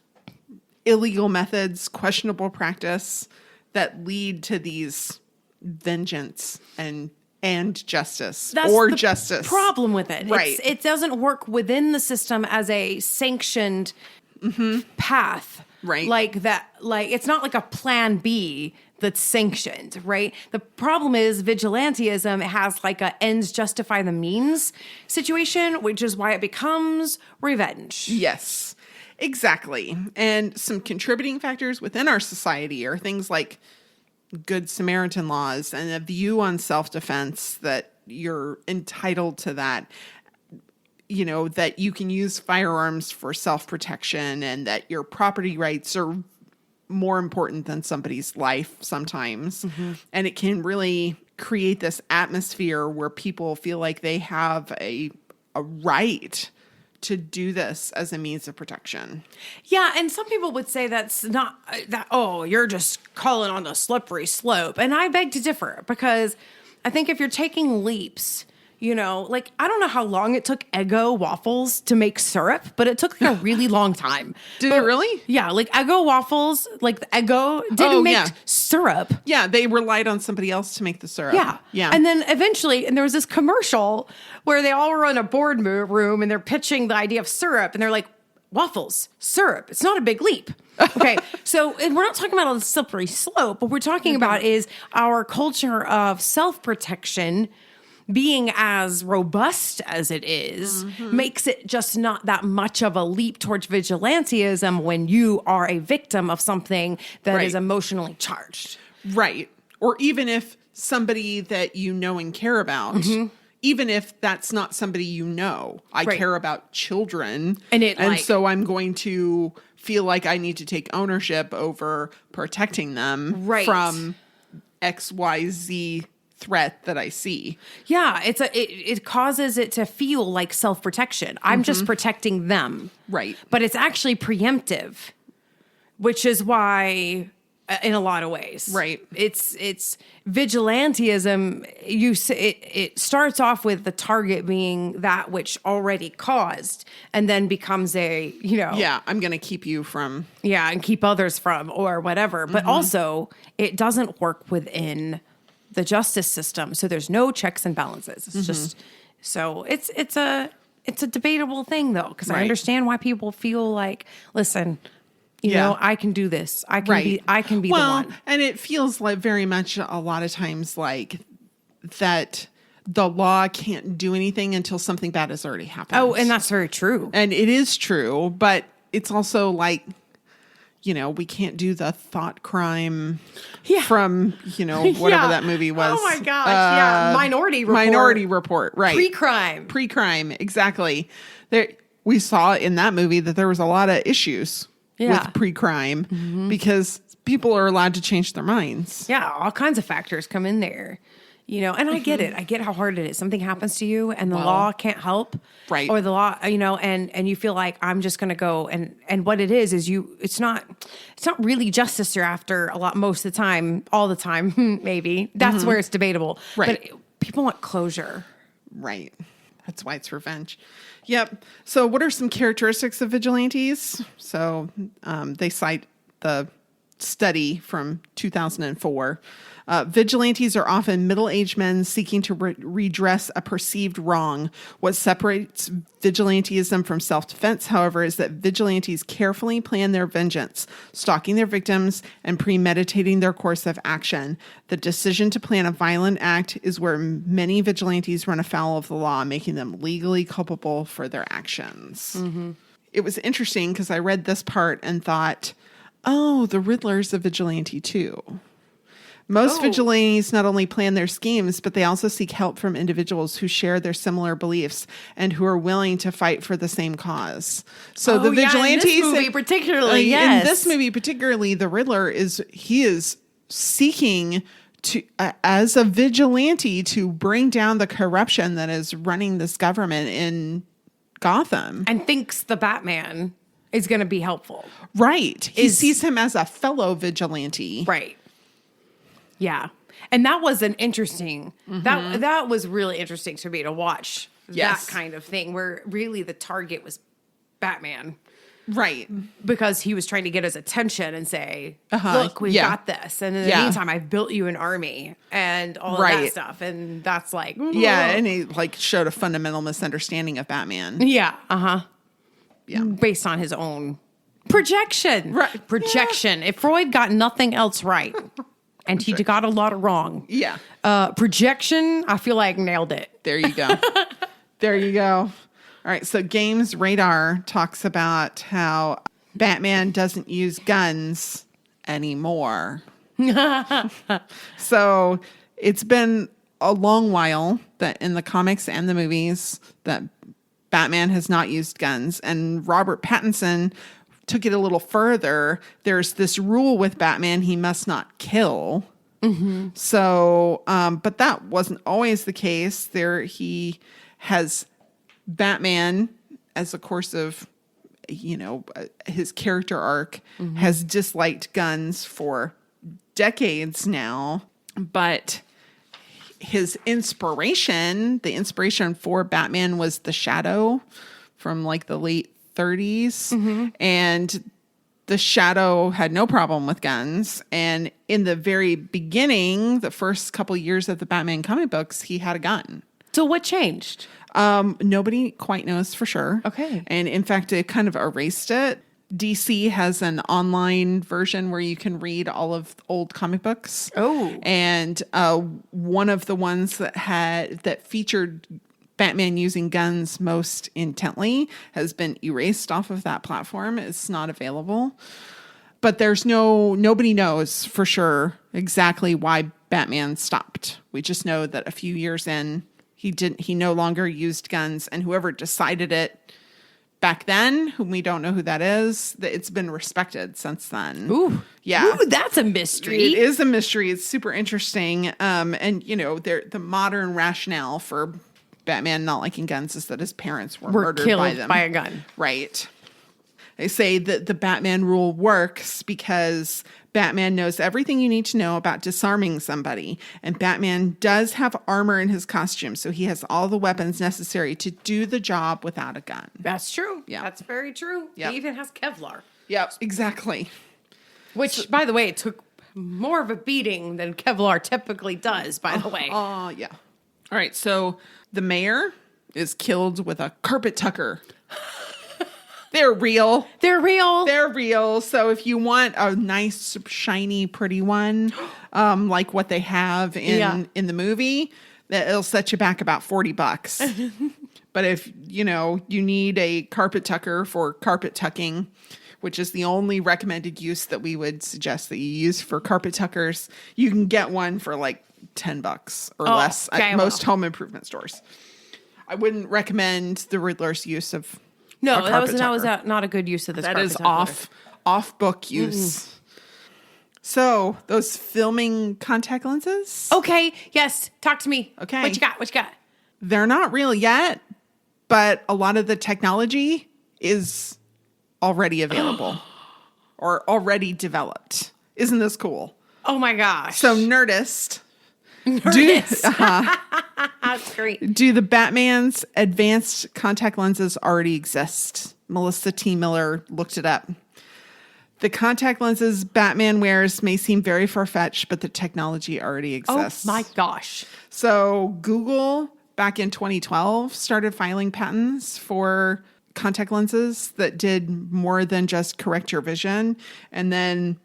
Speaker 1: illegal methods, questionable practice that lead to these vengeance and justice.
Speaker 2: That's
Speaker 1: or
Speaker 2: the
Speaker 1: justice.
Speaker 2: Problem with it.
Speaker 1: Right.
Speaker 2: It doesn't work within the system as a sanctioned path.
Speaker 1: Right.
Speaker 2: Like that, like it's not like a plan B that's sanctioned, right? The problem is vigilantism has like a ends justify the means situation, which is why it becomes revenge.
Speaker 1: Yes, exactly. And some contributing factors within our society are things like Good Samaritan laws and a view on self-defense that you're entitled to that. You know, that you can use firearms for self-protection and that your property rights are more important than somebody's life sometimes. And it can really create this atmosphere where people feel like they have a right to do this as a means of protection.
Speaker 2: Yeah, and some people would say that's not that, oh, you're just calling on the slippery slope. And I beg to differ because I think if you're taking leaps, you know, like, I don't know how long it took Eggo waffles to make syrup, but it took like a really long time.
Speaker 1: Did it really?
Speaker 2: Yeah, like Eggo waffles, like the Eggo didn't make syrup.
Speaker 1: Yeah, they relied on somebody else to make the syrup.
Speaker 2: Yeah.
Speaker 1: Yeah.
Speaker 2: And then eventually, and there was this commercial where they all were in a board room and they're pitching the idea of syrup and they're like, waffles, syrup, it's not a big leap. Okay, so and we're not talking about a slippery slope. What we're talking about is our culture of self-protection being as robust as it is makes it just not that much of a leap towards vigilantism when you are a victim of something that is emotionally charged.
Speaker 1: Right. Or even if somebody that you know and care about, even if that's not somebody you know, I care about children. And so I'm going to feel like I need to take ownership over protecting them from XYZ threat that I see.
Speaker 2: Yeah, it causes it to feel like self-protection. I'm just protecting them.
Speaker 1: Right.
Speaker 2: But it's actually preemptive, which is why in a lot of ways.
Speaker 1: Right.
Speaker 2: It's vigilantism. It starts off with the target being that which already caused and then becomes a, you know.
Speaker 1: Yeah, I'm going to keep you from.
Speaker 2: Yeah, and keep others from or whatever. But also it doesn't work within the justice system. So there's no checks and balances. It's just, so it's a debatable thing though. Cause I understand why people feel like, listen, you know, I can do this. I can be the one.
Speaker 1: And it feels like very much a lot of times like that the law can't do anything until something bad has already happened.
Speaker 2: Oh, and that's very true.
Speaker 1: And it is true, but it's also like, you know, we can't do the thought crime from, you know, whatever that movie was.
Speaker 2: Oh my gosh. Minority Report.
Speaker 1: Minority Report, right.
Speaker 2: Pre-crime,
Speaker 1: exactly. We saw in that movie that there was a lot of issues with pre-crime because people are allowed to change their minds.
Speaker 2: Yeah, all kinds of factors come in there. You know, and I get it. I get how hard it is. Something happens to you and the law can't help.
Speaker 1: Right.
Speaker 2: Or the law, you know, and you feel like I'm just going to go and what it is it's not really justice you're after most of the time, all the time, maybe. That's where it's debatable.
Speaker 1: Right.
Speaker 2: But people want closure.
Speaker 1: Right. That's why it's revenge. Yep. So what are some characteristics of vigilantes? So they cite the study from 2004. Vigilantes are often middle-aged men seeking to redress a perceived wrong. What separates vigilantism from self-defense, however, is that vigilantes carefully plan their vengeance, stalking their victims and premeditating their course of action. The decision to plan a violent act is where many vigilantes run afoul of the law, making them legally culpable for their actions. It was interesting because I read this part and thought, oh, the Riddler's a vigilante too. Most vigilantes not only plan their schemes, but they also seek help from individuals who share their similar beliefs and who are willing to fight for the same cause. So the vigilantes,
Speaker 2: in this movie particularly, yes.
Speaker 1: In this movie particularly, the Riddler is seeking to, as a vigilante, to bring down the corruption that is running this government in Gotham,
Speaker 2: and thinks the Batman is going to be helpful.
Speaker 1: Right. He sees him as a fellow vigilante.
Speaker 2: Right. Yeah. And that was an interesting, that was really interesting to me to watch that kind of thing where really the target was Batman.
Speaker 1: Right.
Speaker 2: Because he was trying to get his attention and say, look, we've got this. And in the meantime, I've built you an army and all of that stuff. And that's like,
Speaker 1: yeah. And he like showed a fundamental misunderstanding of Batman.
Speaker 2: Yeah. Yeah. Based on his own projection.
Speaker 1: Right.
Speaker 2: Projection. If Freud got nothing else right. And he got a lot of wrong.
Speaker 1: Yeah.
Speaker 2: Projection, I feel like nailed it.
Speaker 1: There you go. There you go. All right. So Games Radar talks about how Batman doesn't use guns anymore. So it's been a long while that in the comics and the movies that Batman has not used guns. And Robert Pattinson took it a little further. There's this rule with Batman, he must not kill. So, but that wasn't always the case. He has Batman as a course of, his character arc has disliked guns for decades now, but the inspiration for Batman was the Shadow from like the late 30s. And the Shadow had no problem with guns. And in the very beginning, the first couple years of the Batman comic books, he had a gun.
Speaker 2: So what changed?
Speaker 1: Nobody quite knows for sure.
Speaker 2: Okay.
Speaker 1: And in fact, they kind of erased it. DC has an online version where you can read all of old comic books.
Speaker 2: Oh.
Speaker 1: And one of the ones that featured Batman using guns most intently has been erased off of that platform. It's not available. But nobody knows for sure exactly why Batman stopped. We just know that a few years in, he no longer used guns, and whoever decided it back then, whom we don't know who that is, that it's been respected since then.
Speaker 2: Ooh.
Speaker 1: Yeah.
Speaker 2: Ooh, that's a mystery.
Speaker 1: It is a mystery. It's super interesting. And the modern rationale for Batman not liking guns is that his parents were murdered
Speaker 2: killed
Speaker 1: by them.
Speaker 2: By a gun.
Speaker 1: Right. They say that the Batman rule works because Batman knows everything you need to know about disarming somebody. And Batman does have armor in his costume, so he has all the weapons necessary to do the job without a gun.
Speaker 2: That's true.
Speaker 1: Yeah.
Speaker 2: That's very true.
Speaker 1: Yep.
Speaker 2: He even has Kevlar.
Speaker 1: Yep, exactly.
Speaker 2: Which, by the way, it took more of a beating than Kevlar typically does, by the way.
Speaker 1: Yeah. All right, so the mayor is killed with a carpet tucker. They're real.
Speaker 2: They're real.
Speaker 1: They're real. So if you want a nice, shiny, pretty one, like what they have in the movie, it'll set you back about $40. But if, you need a carpet tucker for carpet tucking, which is the only recommended use that we would suggest that you use for carpet tuckers, you can get one for like $10 or less at most home improvement stores. I wouldn't recommend the Riddler's use of
Speaker 2: No, that was not a good use of this.
Speaker 1: That is off book use. So those filming contact lenses.
Speaker 2: Okay. Yes. Talk to me.
Speaker 1: Okay.
Speaker 2: What you got?
Speaker 1: They're not real yet, but a lot of the technology is already available or already developed. Isn't this cool?
Speaker 2: Oh my gosh.
Speaker 1: So Nerdist.
Speaker 2: That's great.
Speaker 1: Do the Batman's advanced contact lenses already exist? Melissa T. Miller looked it up. The contact lenses Batman wears may seem very far-fetched, but the technology already exists.
Speaker 2: Oh my gosh.
Speaker 1: So Google, back in 2012, started filing patents for contact lenses that did more than just correct your vision. And then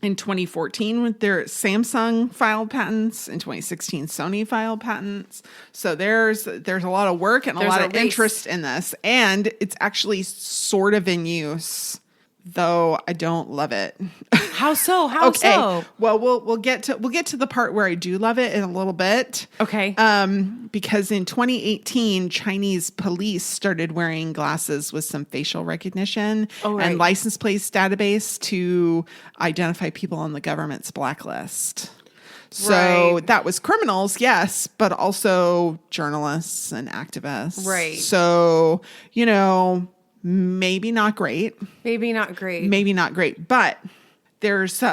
Speaker 1: in 2014, with their Samsung filed patents. In 2016, Sony filed patents. So there's a lot of work and a lot of interest in this. And it's actually sort of in use. though I don't love it.
Speaker 2: How so? How so?
Speaker 1: Well, we'll get to the part where I do love it in a little bit.
Speaker 2: Okay.
Speaker 1: Because in 2018, Chinese police started wearing glasses with some facial recognition and license plates database to identify people on the government's blacklist. So that was criminals, yes, but also journalists and activists.
Speaker 2: Right.
Speaker 1: So, maybe not great.
Speaker 2: Maybe not great.
Speaker 1: But there's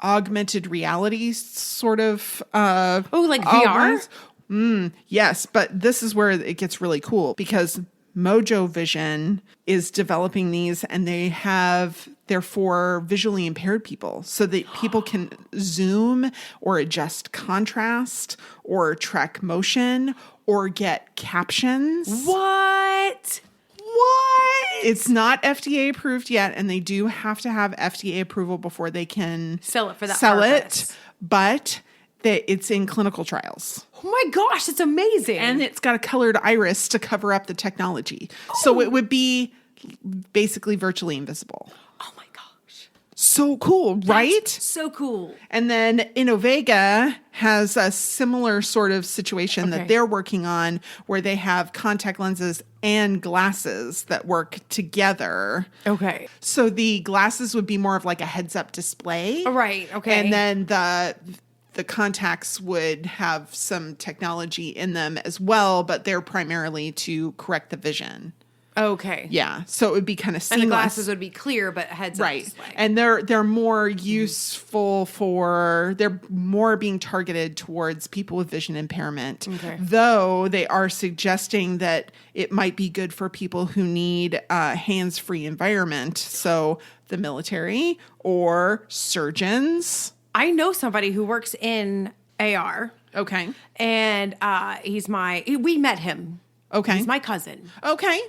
Speaker 1: augmented reality sort of.
Speaker 2: Like VR?
Speaker 1: Yes, but this is where it gets really cool because Mojo Vision is developing these, and they're for visually impaired people so that people can zoom or adjust contrast or track motion or get captions.
Speaker 2: What?
Speaker 1: It's not FDA approved yet, and they do have to have FDA approval before they can
Speaker 2: sell it for that
Speaker 1: purpose. But it's in clinical trials.
Speaker 2: Oh my gosh, it's amazing.
Speaker 1: And it's got a colored iris to cover up the technology. So it would be basically virtually invisible.
Speaker 2: Oh my gosh.
Speaker 1: So cool, right?
Speaker 2: That's so cool.
Speaker 1: And then Innovega has a similar sort of situation that they're working on where they have contact lenses and glasses that work together.
Speaker 2: Okay.
Speaker 1: So the glasses would be more of like a heads-up display.
Speaker 2: Right, okay.
Speaker 1: And then the contacts would have some technology in them as well, but they're primarily to correct the vision.
Speaker 2: Okay.
Speaker 1: Yeah. So it would be kind of seamless.
Speaker 2: And the glasses would be clear, but heads-up display.
Speaker 1: And they're more useful they're more being targeted towards people with vision impairment.
Speaker 2: Okay.
Speaker 1: Though they are suggesting that it might be good for people who need a hands-free environment. So the military or surgeons.
Speaker 2: I know somebody who works in AR.
Speaker 1: Okay.
Speaker 2: And we met him.
Speaker 1: Okay.
Speaker 2: He's my cousin.
Speaker 1: Okay.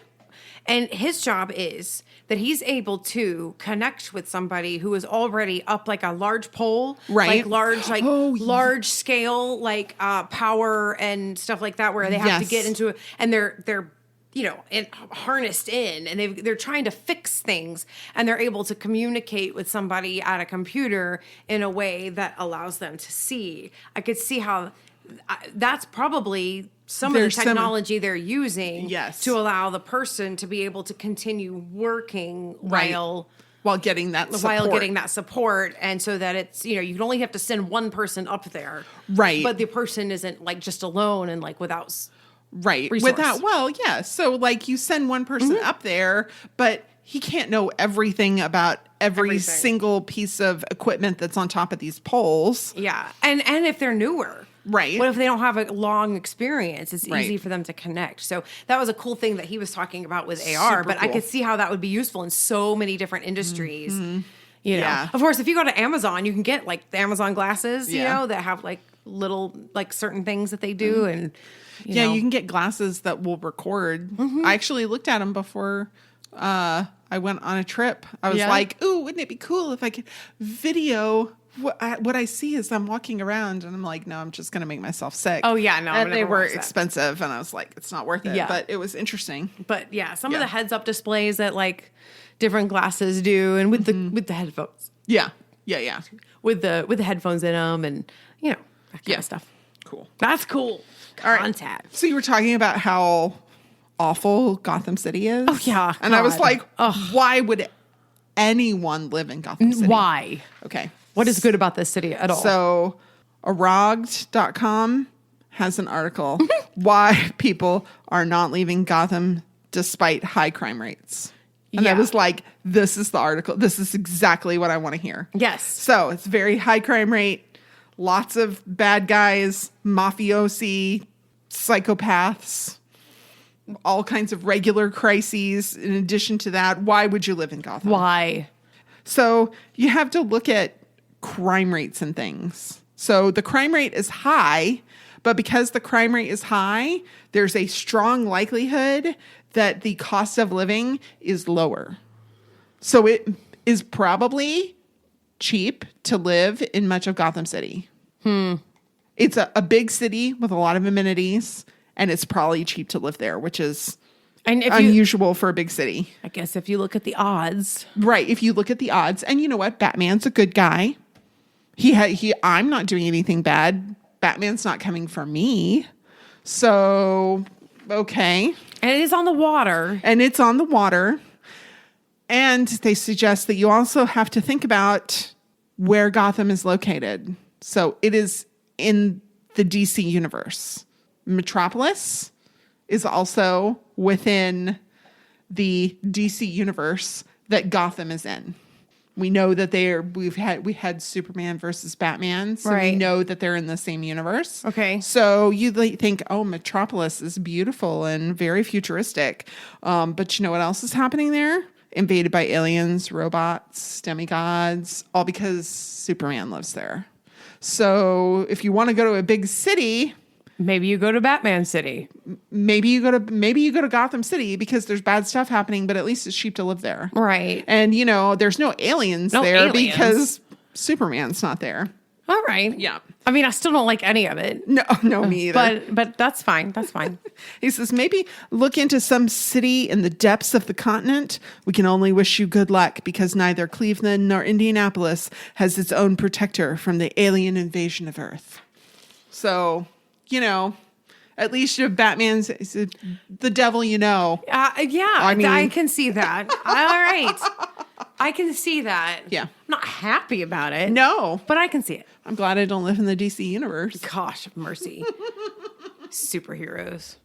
Speaker 2: And his job is that he's able to connect with somebody who is already up like a large pole,
Speaker 1: right?
Speaker 2: Large scale, power and stuff like that, where they have to get into it, and they're harnessed in, and they're trying to fix things, and they're able to communicate with somebody at a computer in a way that allows them to see. I could see how that's probably some of the technology they're using to allow the person to be able to continue working while getting that support. And so that it's, you can only have to send one person up there.
Speaker 1: Right.
Speaker 2: But the person isn't just alone and without
Speaker 1: resource.
Speaker 2: Without,
Speaker 1: so you send one person up there, but he can't know everything about every single piece of equipment that's on top of these poles.
Speaker 2: Yeah. And if they're newer.
Speaker 1: Right.
Speaker 2: What if they don't have a long experience? It's easy for them to connect. So that was a cool thing that he was talking about with AR, but cool. I could see how that would be useful in so many different industries. Mm-hmm.
Speaker 1: Yeah.
Speaker 2: Of course, if you go to Amazon, you can get the Amazon glasses, that have little certain things that they do. And
Speaker 1: you can get glasses that will record. Mm-hmm. I actually looked at them before I went on a trip. I was like, ooh, wouldn't it be cool if I could video what I see as I'm walking around? And I'm like, no, I'm just going to make myself sick.
Speaker 2: Oh, yeah, no.
Speaker 1: And they were expensive. And I was like, it's not worth it. Yeah. But it was interesting.
Speaker 2: But yeah, some of the heads-up displays that different glasses do, and with the headphones.
Speaker 1: Yeah.
Speaker 2: With the headphones in them, and that kind of stuff.
Speaker 1: Cool.
Speaker 2: That's cool.
Speaker 1: All right.
Speaker 2: Contact.
Speaker 1: So you were talking about how awful Gotham City is.
Speaker 2: Oh yeah.
Speaker 1: And I was like, why would anyone live in Gotham City?
Speaker 2: Why?
Speaker 1: Okay.
Speaker 2: What is good about this city at all?
Speaker 1: So Arogd.com has an article why people are not leaving Gotham despite high crime rates. And I was like, this is the article. This is exactly what I want to hear.
Speaker 2: Yes.
Speaker 1: So it's very high crime rate, lots of bad guys, mafiosi, psychopaths, all kinds of regular crises. In addition to that, why would you live in Gotham?
Speaker 2: Why?
Speaker 1: So you have to look at crime rates and things. So the crime rate is high, but because the crime rate is high, there's a strong likelihood that the cost of living is lower. So it is probably cheap to live in much of Gotham City. It's a big city with a lot of amenities, and it's probably cheap to live there, which is
Speaker 2: And if
Speaker 1: unusual for a big city.
Speaker 2: I guess if you look at the odds.
Speaker 1: Right. If you look at the odds, and you know what? Batman's a good guy. I'm not doing anything bad. Batman's not coming for me. So, okay.
Speaker 2: And it is on the water.
Speaker 1: And it's on the water. And they suggest that you also have to think about where Gotham is located. So it is in the DC universe. Metropolis is also within the DC universe that Gotham is in. We know that we had Superman versus Batman, so we know that they're in the same universe.
Speaker 2: Okay.
Speaker 1: So you think, oh, Metropolis is beautiful and very futuristic. But you know what else is happening there? Invaded by aliens, robots, demigods, all because Superman lives there. So if you want to go to a big city,
Speaker 2: maybe you go to Batman City.
Speaker 1: Maybe you go to Gotham City because there's bad stuff happening, but at least it's cheap to live there.
Speaker 2: Right.
Speaker 1: And there's no aliens there because Superman's not there.
Speaker 2: All right.
Speaker 1: Yeah.
Speaker 2: I mean, I still don't like any of it.
Speaker 1: No, me either.
Speaker 2: But that's fine. That's fine.
Speaker 1: He says, maybe look into some city in the depths of the continent. We can only wish you good luck because neither Cleveland nor Indianapolis has its own protector from the alien invasion of Earth. So, at least if Batman's the devil,
Speaker 2: Yeah,
Speaker 1: I mean,
Speaker 2: I can see that. All right. I can see that.
Speaker 1: Yeah.
Speaker 2: I'm not happy about it.
Speaker 1: No.
Speaker 2: But I can see it.
Speaker 1: I'm glad I don't live in the DC universe.
Speaker 2: Gosh, mercy. Superheroes.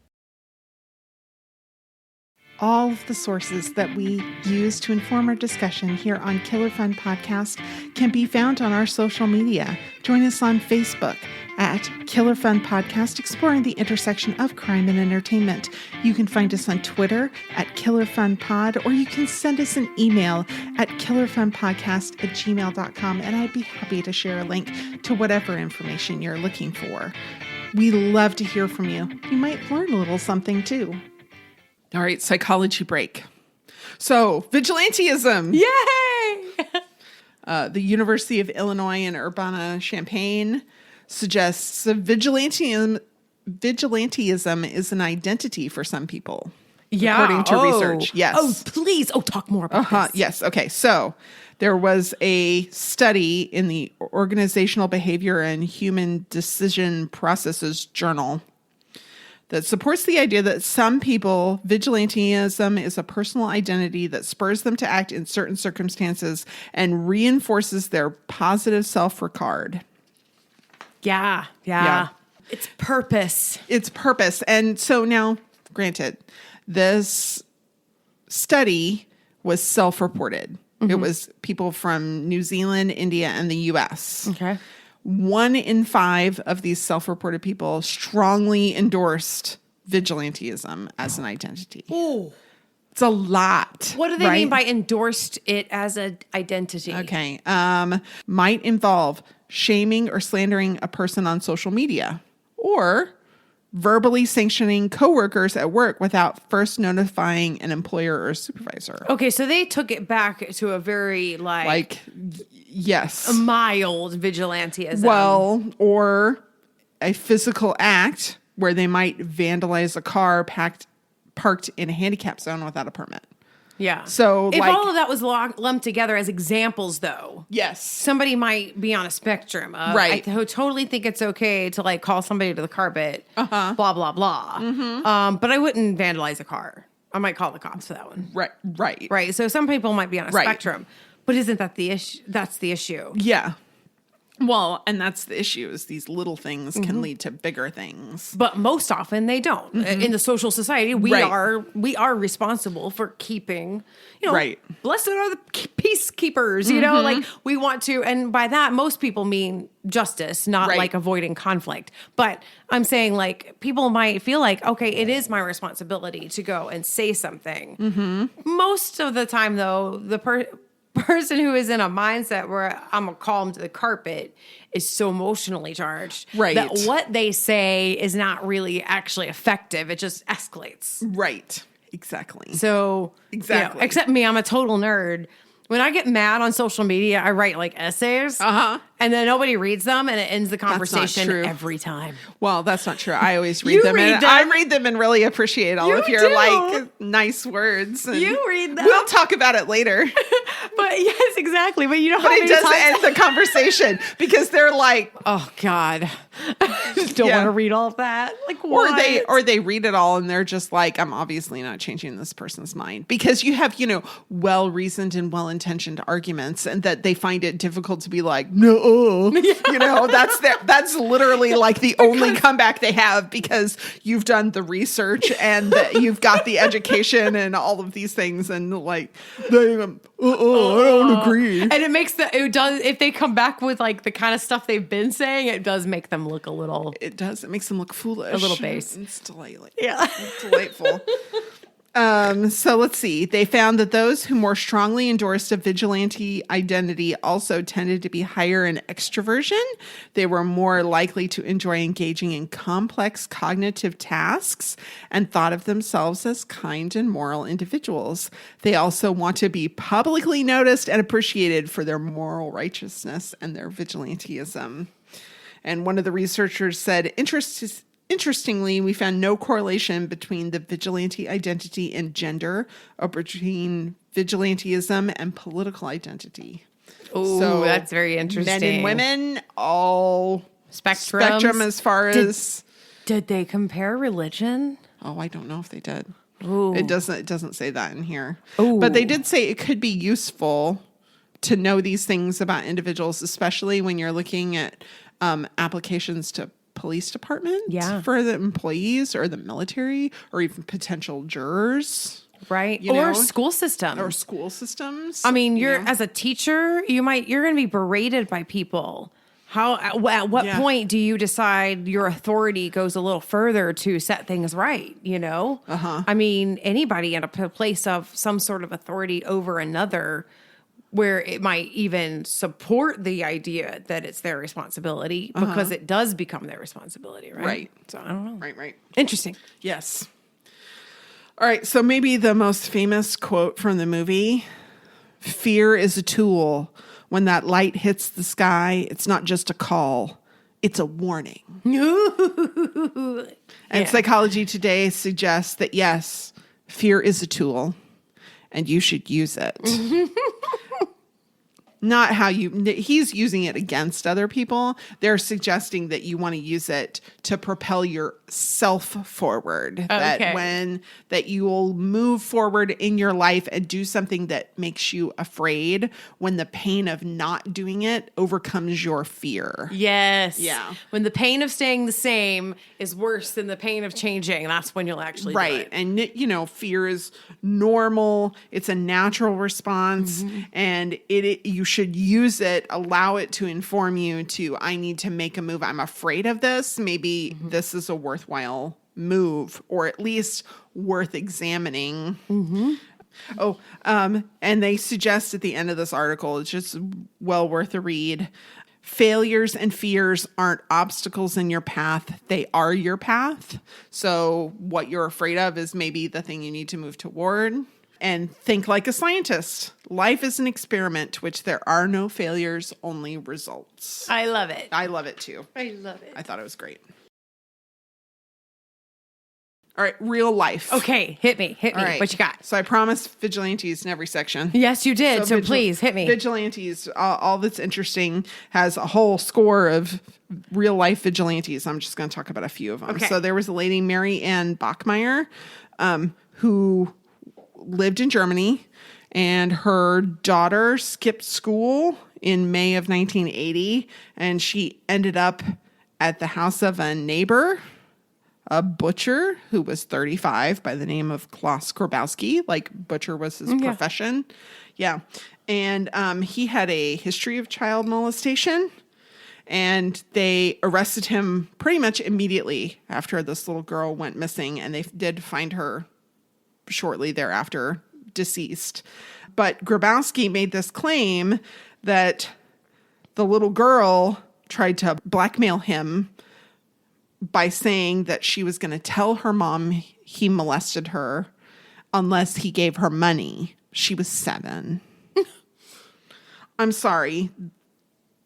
Speaker 1: All of the sources that we use to inform our discussion here on Killer Fun Podcast can be found on our social media. Join us on Facebook at Killer Fun Podcast, exploring the intersection of crime and entertainment. You can find us on Twitter at Killer Fun Pod, or you can send us an email at killerfunpodcast@gmail.com, and I'd be happy to share a link to whatever information you're looking for. We love to hear from you. You might learn a little something too. All right, psychology break. So, vigilantism.
Speaker 2: Yay!
Speaker 1: The University of Illinois in Urbana-Champaign suggests vigilantism is an identity for some people.
Speaker 2: Yeah.
Speaker 1: According to research. Yes.
Speaker 2: Oh, please. Oh, talk more about this.
Speaker 1: Yes. Okay. So there was a study in the Organizational Behavior and Human Decision Processes Journal that supports the idea that some people, vigilantism is a personal identity that spurs them to act in certain circumstances and reinforces their positive self-regard.
Speaker 2: Yeah. It's purpose.
Speaker 1: And so now, granted, this study was self-reported. Mm-hmm. It was people from New Zealand, India, and the U.S.
Speaker 2: Okay.
Speaker 1: 1 in 5 of these self-reported people strongly endorsed vigilantism as an identity.
Speaker 2: Ooh.
Speaker 1: It's a lot.
Speaker 2: What do they mean by endorsed it as an identity?
Speaker 1: Okay. Might involve shaming or slandering a person on social media, or verbally sanctioning coworkers at work without first notifying an employer or supervisor.
Speaker 2: Okay, so they took it back to a very
Speaker 1: yes,
Speaker 2: a mild vigilantism.
Speaker 1: Well, or a physical act where they might vandalize a car parked in a handicap zone without a permit.
Speaker 2: Yeah.
Speaker 1: So
Speaker 2: if all of that was lumped together as examples, though,
Speaker 1: yes,
Speaker 2: somebody might be on a spectrum of,
Speaker 1: right.
Speaker 2: I totally think it's okay to call somebody to the carpet, blah, blah, blah.
Speaker 1: Mm-hmm.
Speaker 2: But I wouldn't vandalize a car. I might call the cops for that one.
Speaker 1: Right.
Speaker 2: So some people might be on a spectrum, but isn't that the issue? That's the issue.
Speaker 1: Yeah. Well, and that's the issue, is these little things can lead to bigger things.
Speaker 2: But most often they don't. Mm-hmm. In the social society, we are responsible for keeping, blessed are the peacekeepers, we want to, and by that, most people mean justice, not avoiding conflict. But I'm saying people might feel okay, it is my responsibility to go and say something. Mm-hmm. Most of the time, though, the person who is in a mindset where I'm gonna call them to the carpet is so emotionally charged that what they say is not really actually effective. It just escalates.
Speaker 1: Right. Exactly.
Speaker 2: So except me, I'm a total nerd. When I get mad on social media, I write essays. And then nobody reads them, and it ends the
Speaker 1: not
Speaker 2: conversation
Speaker 1: true.
Speaker 2: every time.
Speaker 1: Well, that's not true. I always read
Speaker 2: You
Speaker 1: them.
Speaker 2: read
Speaker 1: And
Speaker 2: them.
Speaker 1: I read them and really appreciate all
Speaker 2: You
Speaker 1: of your
Speaker 2: do.
Speaker 1: like nice words. And
Speaker 2: You read them.
Speaker 1: We'll talk about it later.
Speaker 2: But yes, exactly. But you know how
Speaker 1: But it
Speaker 2: many
Speaker 1: does
Speaker 2: times
Speaker 1: end the conversation because they're like,
Speaker 2: oh God, I just don't
Speaker 1: Yeah.
Speaker 2: want to read all of that. Like, what?
Speaker 1: or they read it all and they're just like, I'm obviously not changing this person's mind, because you have, well reasoned and well intentioned arguments, and that they find it difficult to be like, no, that's literally like the only comeback they have, because you've done the research and you've got the education and all of these things, and like they, I don't agree.
Speaker 2: And it does, if they come back with like the kind of stuff they've been saying, it does make them look a little.
Speaker 1: It does. It makes them look foolish.
Speaker 2: A little base.
Speaker 1: It's delightful.
Speaker 2: Yeah.
Speaker 1: It's delightful. So let's see. They found that those who more strongly endorsed a vigilante identity also tended to be higher in extroversion. They were more likely to enjoy engaging in complex cognitive tasks and thought of themselves as kind and moral individuals. They also want to be publicly noticed and appreciated for their moral righteousness and their vigilantism. And one of the researchers said, interestingly, we found no correlation between the vigilante identity and gender, or between vigilantism and political identity.
Speaker 2: Oh, that's very interesting.
Speaker 1: Men and women, all spectrum as far as.
Speaker 2: Did they compare religion?
Speaker 1: Oh, I don't know if they did.
Speaker 2: Ooh.
Speaker 1: It doesn't say that in here.
Speaker 2: Ooh.
Speaker 1: But they did say it could be useful to know these things about individuals, especially when you're looking at applications to police department for the employees or the military or even potential jurors.
Speaker 2: Right. Or school systems.
Speaker 1: Or school systems.
Speaker 2: I mean, as a teacher, you're going to be berated by people. At what point do you decide your authority goes a little further to set things right? I mean, anybody in a place of some sort of authority over another, where it might even support the idea that it's their responsibility, because it does become their responsibility, right?
Speaker 1: Right.
Speaker 2: So I don't know.
Speaker 1: Right.
Speaker 2: Interesting.
Speaker 1: Yes. All right. So maybe the most famous quote from the movie: "Fear is a tool. When that light hits the sky, it's not just a call, it's a warning." And Psychology Today suggests that, yes, fear is a tool and you should use it. Not how he's using it against other people. They're suggesting that you want to use it to propel yourself forward.
Speaker 2: Okay.
Speaker 1: That you will move forward in your life and do something that makes you afraid when the pain of not doing it overcomes your fear.
Speaker 2: Yes.
Speaker 1: Yeah.
Speaker 2: When the pain of staying the same is worse than the pain of changing, that's when you'll actually do it.
Speaker 1: And fear is normal. It's a natural response, and you should use it, allow it to inform you to, I need to make a move. I'm afraid of this. Maybe this is a worthwhile move, or at least worth examining. And they suggest at the end of this article, it's just well worth a read. Failures and fears aren't obstacles in your path. They are your path. So what you're afraid of is maybe the thing you need to move toward. And think like a scientist. Life is an experiment to which there are no failures, only results.
Speaker 2: I love it.
Speaker 1: I love it too.
Speaker 2: I love it.
Speaker 1: I thought it was great. All right, real life.
Speaker 2: Okay, hit me.
Speaker 1: All right.
Speaker 2: What you got?
Speaker 1: So I promised vigilantes in every section.
Speaker 2: Yes, you did. So please hit me.
Speaker 1: Vigilantes, all that's interesting, has a whole score of real life vigilantes. I'm just going to talk about a few of them.
Speaker 2: Okay.
Speaker 1: So there was a lady, Mary Ann Bachmeyer, who lived in Germany, and her daughter skipped school in May of 1980, and she ended up at the house of a neighbor, a butcher who was 35 by the name of Klaus Grabowski. Like, butcher was his profession. Yeah. And he had a history of child molestation, and they arrested him pretty much immediately after this little girl went missing, and they did find her shortly thereafter deceased. But Grabowski made this claim that the little girl tried to blackmail him by saying that she was going to tell her mom he molested her unless he gave her money. She was 7. I'm sorry.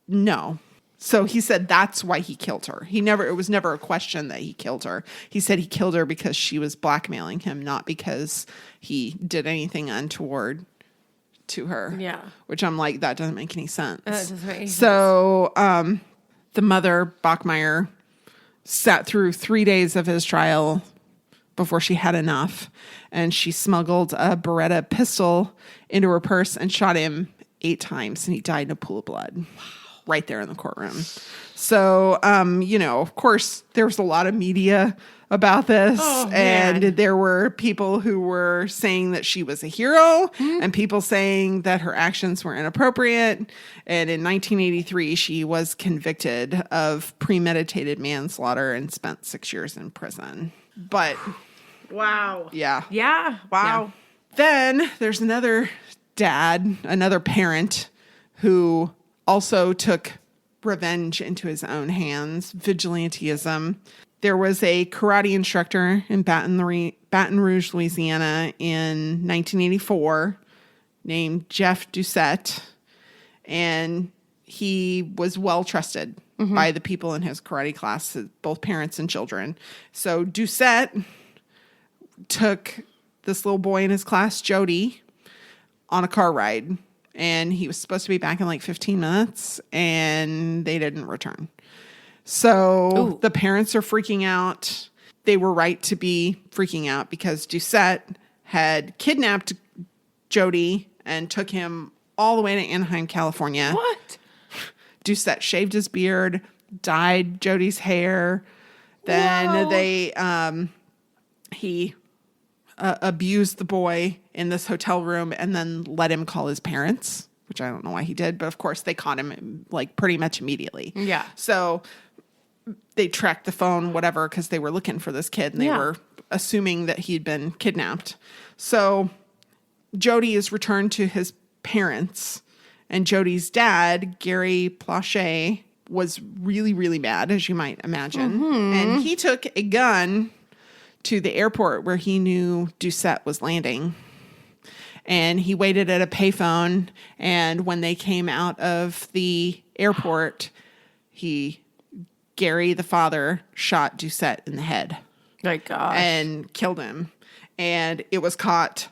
Speaker 1: No. So he said that's why he killed her. It was never a question that he killed her. He said he killed her because she was blackmailing him, not because he did anything untoward to her.
Speaker 2: Yeah.
Speaker 1: Which I'm like, that doesn't make any sense.
Speaker 2: That doesn't make any sense.
Speaker 1: So the mother, Bachmeyer, sat through 3 days of his trial before she had enough. And she smuggled a Beretta pistol into her purse and shot him 8 times. And he died in a pool of blood. Wow. Right there in the courtroom. So, of course, there was a lot of media about this. And there were people who were saying that she was a hero and people saying that her actions were inappropriate. And in 1983, she was convicted of premeditated manslaughter and spent 6 years in prison. But
Speaker 2: wow.
Speaker 1: Yeah.
Speaker 2: Yeah. Wow.
Speaker 1: Yeah. Then there's another parent who also took revenge into his own hands, vigilantism. There was a karate instructor in Baton Rouge, Louisiana in 1984 named Jeff Doucette, and he was well trusted by the people in his karate class, both parents and children. So Doucette took this little boy in his class, Jody, on a car ride. And he was supposed to be back in like 15 minutes, and they didn't return. So the parents are freaking out. They were right to be freaking out because Doucette had kidnapped Jody and took him all the way to Anaheim, California.
Speaker 2: What?
Speaker 1: Doucette shaved his beard, dyed Jody's hair. Then he abused the boy in this hotel room and then let him call his parents, which I don't know why he did, but of course they caught him like pretty much immediately.
Speaker 2: Yeah.
Speaker 1: So they tracked the phone, whatever, because they were looking for this kid and they were assuming that he'd been kidnapped. So Jody is returned to his parents, and Jody's dad, Gary Plache, was really, really mad, as you might imagine. And he took a gun to the airport where he knew Doucette was landing. And he waited at a payphone. And when they came out of the airport, Gary, the father, shot Doucette in the head.
Speaker 2: My gosh.
Speaker 1: And killed him. And it was caught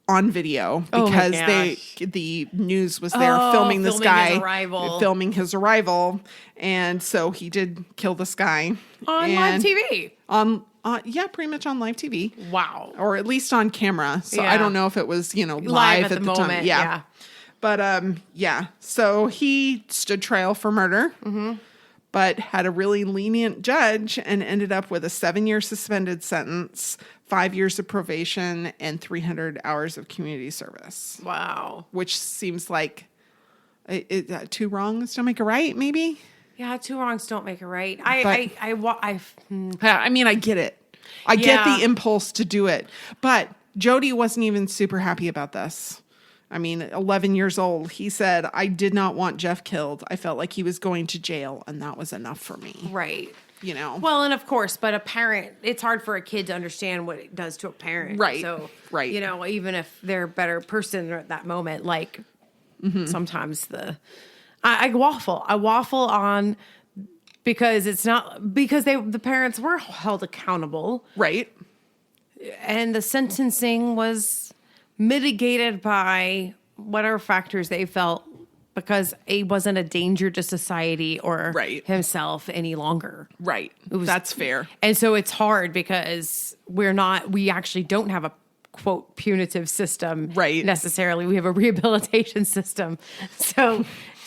Speaker 1: on video because the news was there filming this guy, filming his arrival. And so he did kill this guy.
Speaker 2: On live TV.
Speaker 1: Pretty much on live TV.
Speaker 2: Wow.
Speaker 1: Or at least on camera. So I don't know if it was, live at the
Speaker 2: moment.
Speaker 1: time. Yeah. But, so he stood trial for murder, but had a really lenient judge and ended up with a 7-year suspended sentence, 5 years of probation, and 300 hours of community service.
Speaker 2: Wow.
Speaker 1: Which seems like 2 wrongs don't make a right, maybe?
Speaker 2: Yeah, 2 wrongs don't make a right.
Speaker 1: I get it. I get the impulse to do it. But Jody wasn't even super happy about this. 11 years old. He said, I did not want Jeff killed. I felt like he was going to jail, and that was enough for me.
Speaker 2: Right.
Speaker 1: Well,
Speaker 2: and of course, but a parent, it's hard for a kid to understand what it does to a parent.
Speaker 1: Right.
Speaker 2: So,
Speaker 1: right.
Speaker 2: Even if they're a better person at that moment, like sometimes I waffle on because it's not, because the parents were held accountable.
Speaker 1: Right.
Speaker 2: And the sentencing was mitigated by whatever factors they felt because he wasn't a danger to society or himself any longer.
Speaker 1: Right. That's fair.
Speaker 2: And so it's hard because we actually don't have a quote punitive system necessarily. We have a rehabilitation system. So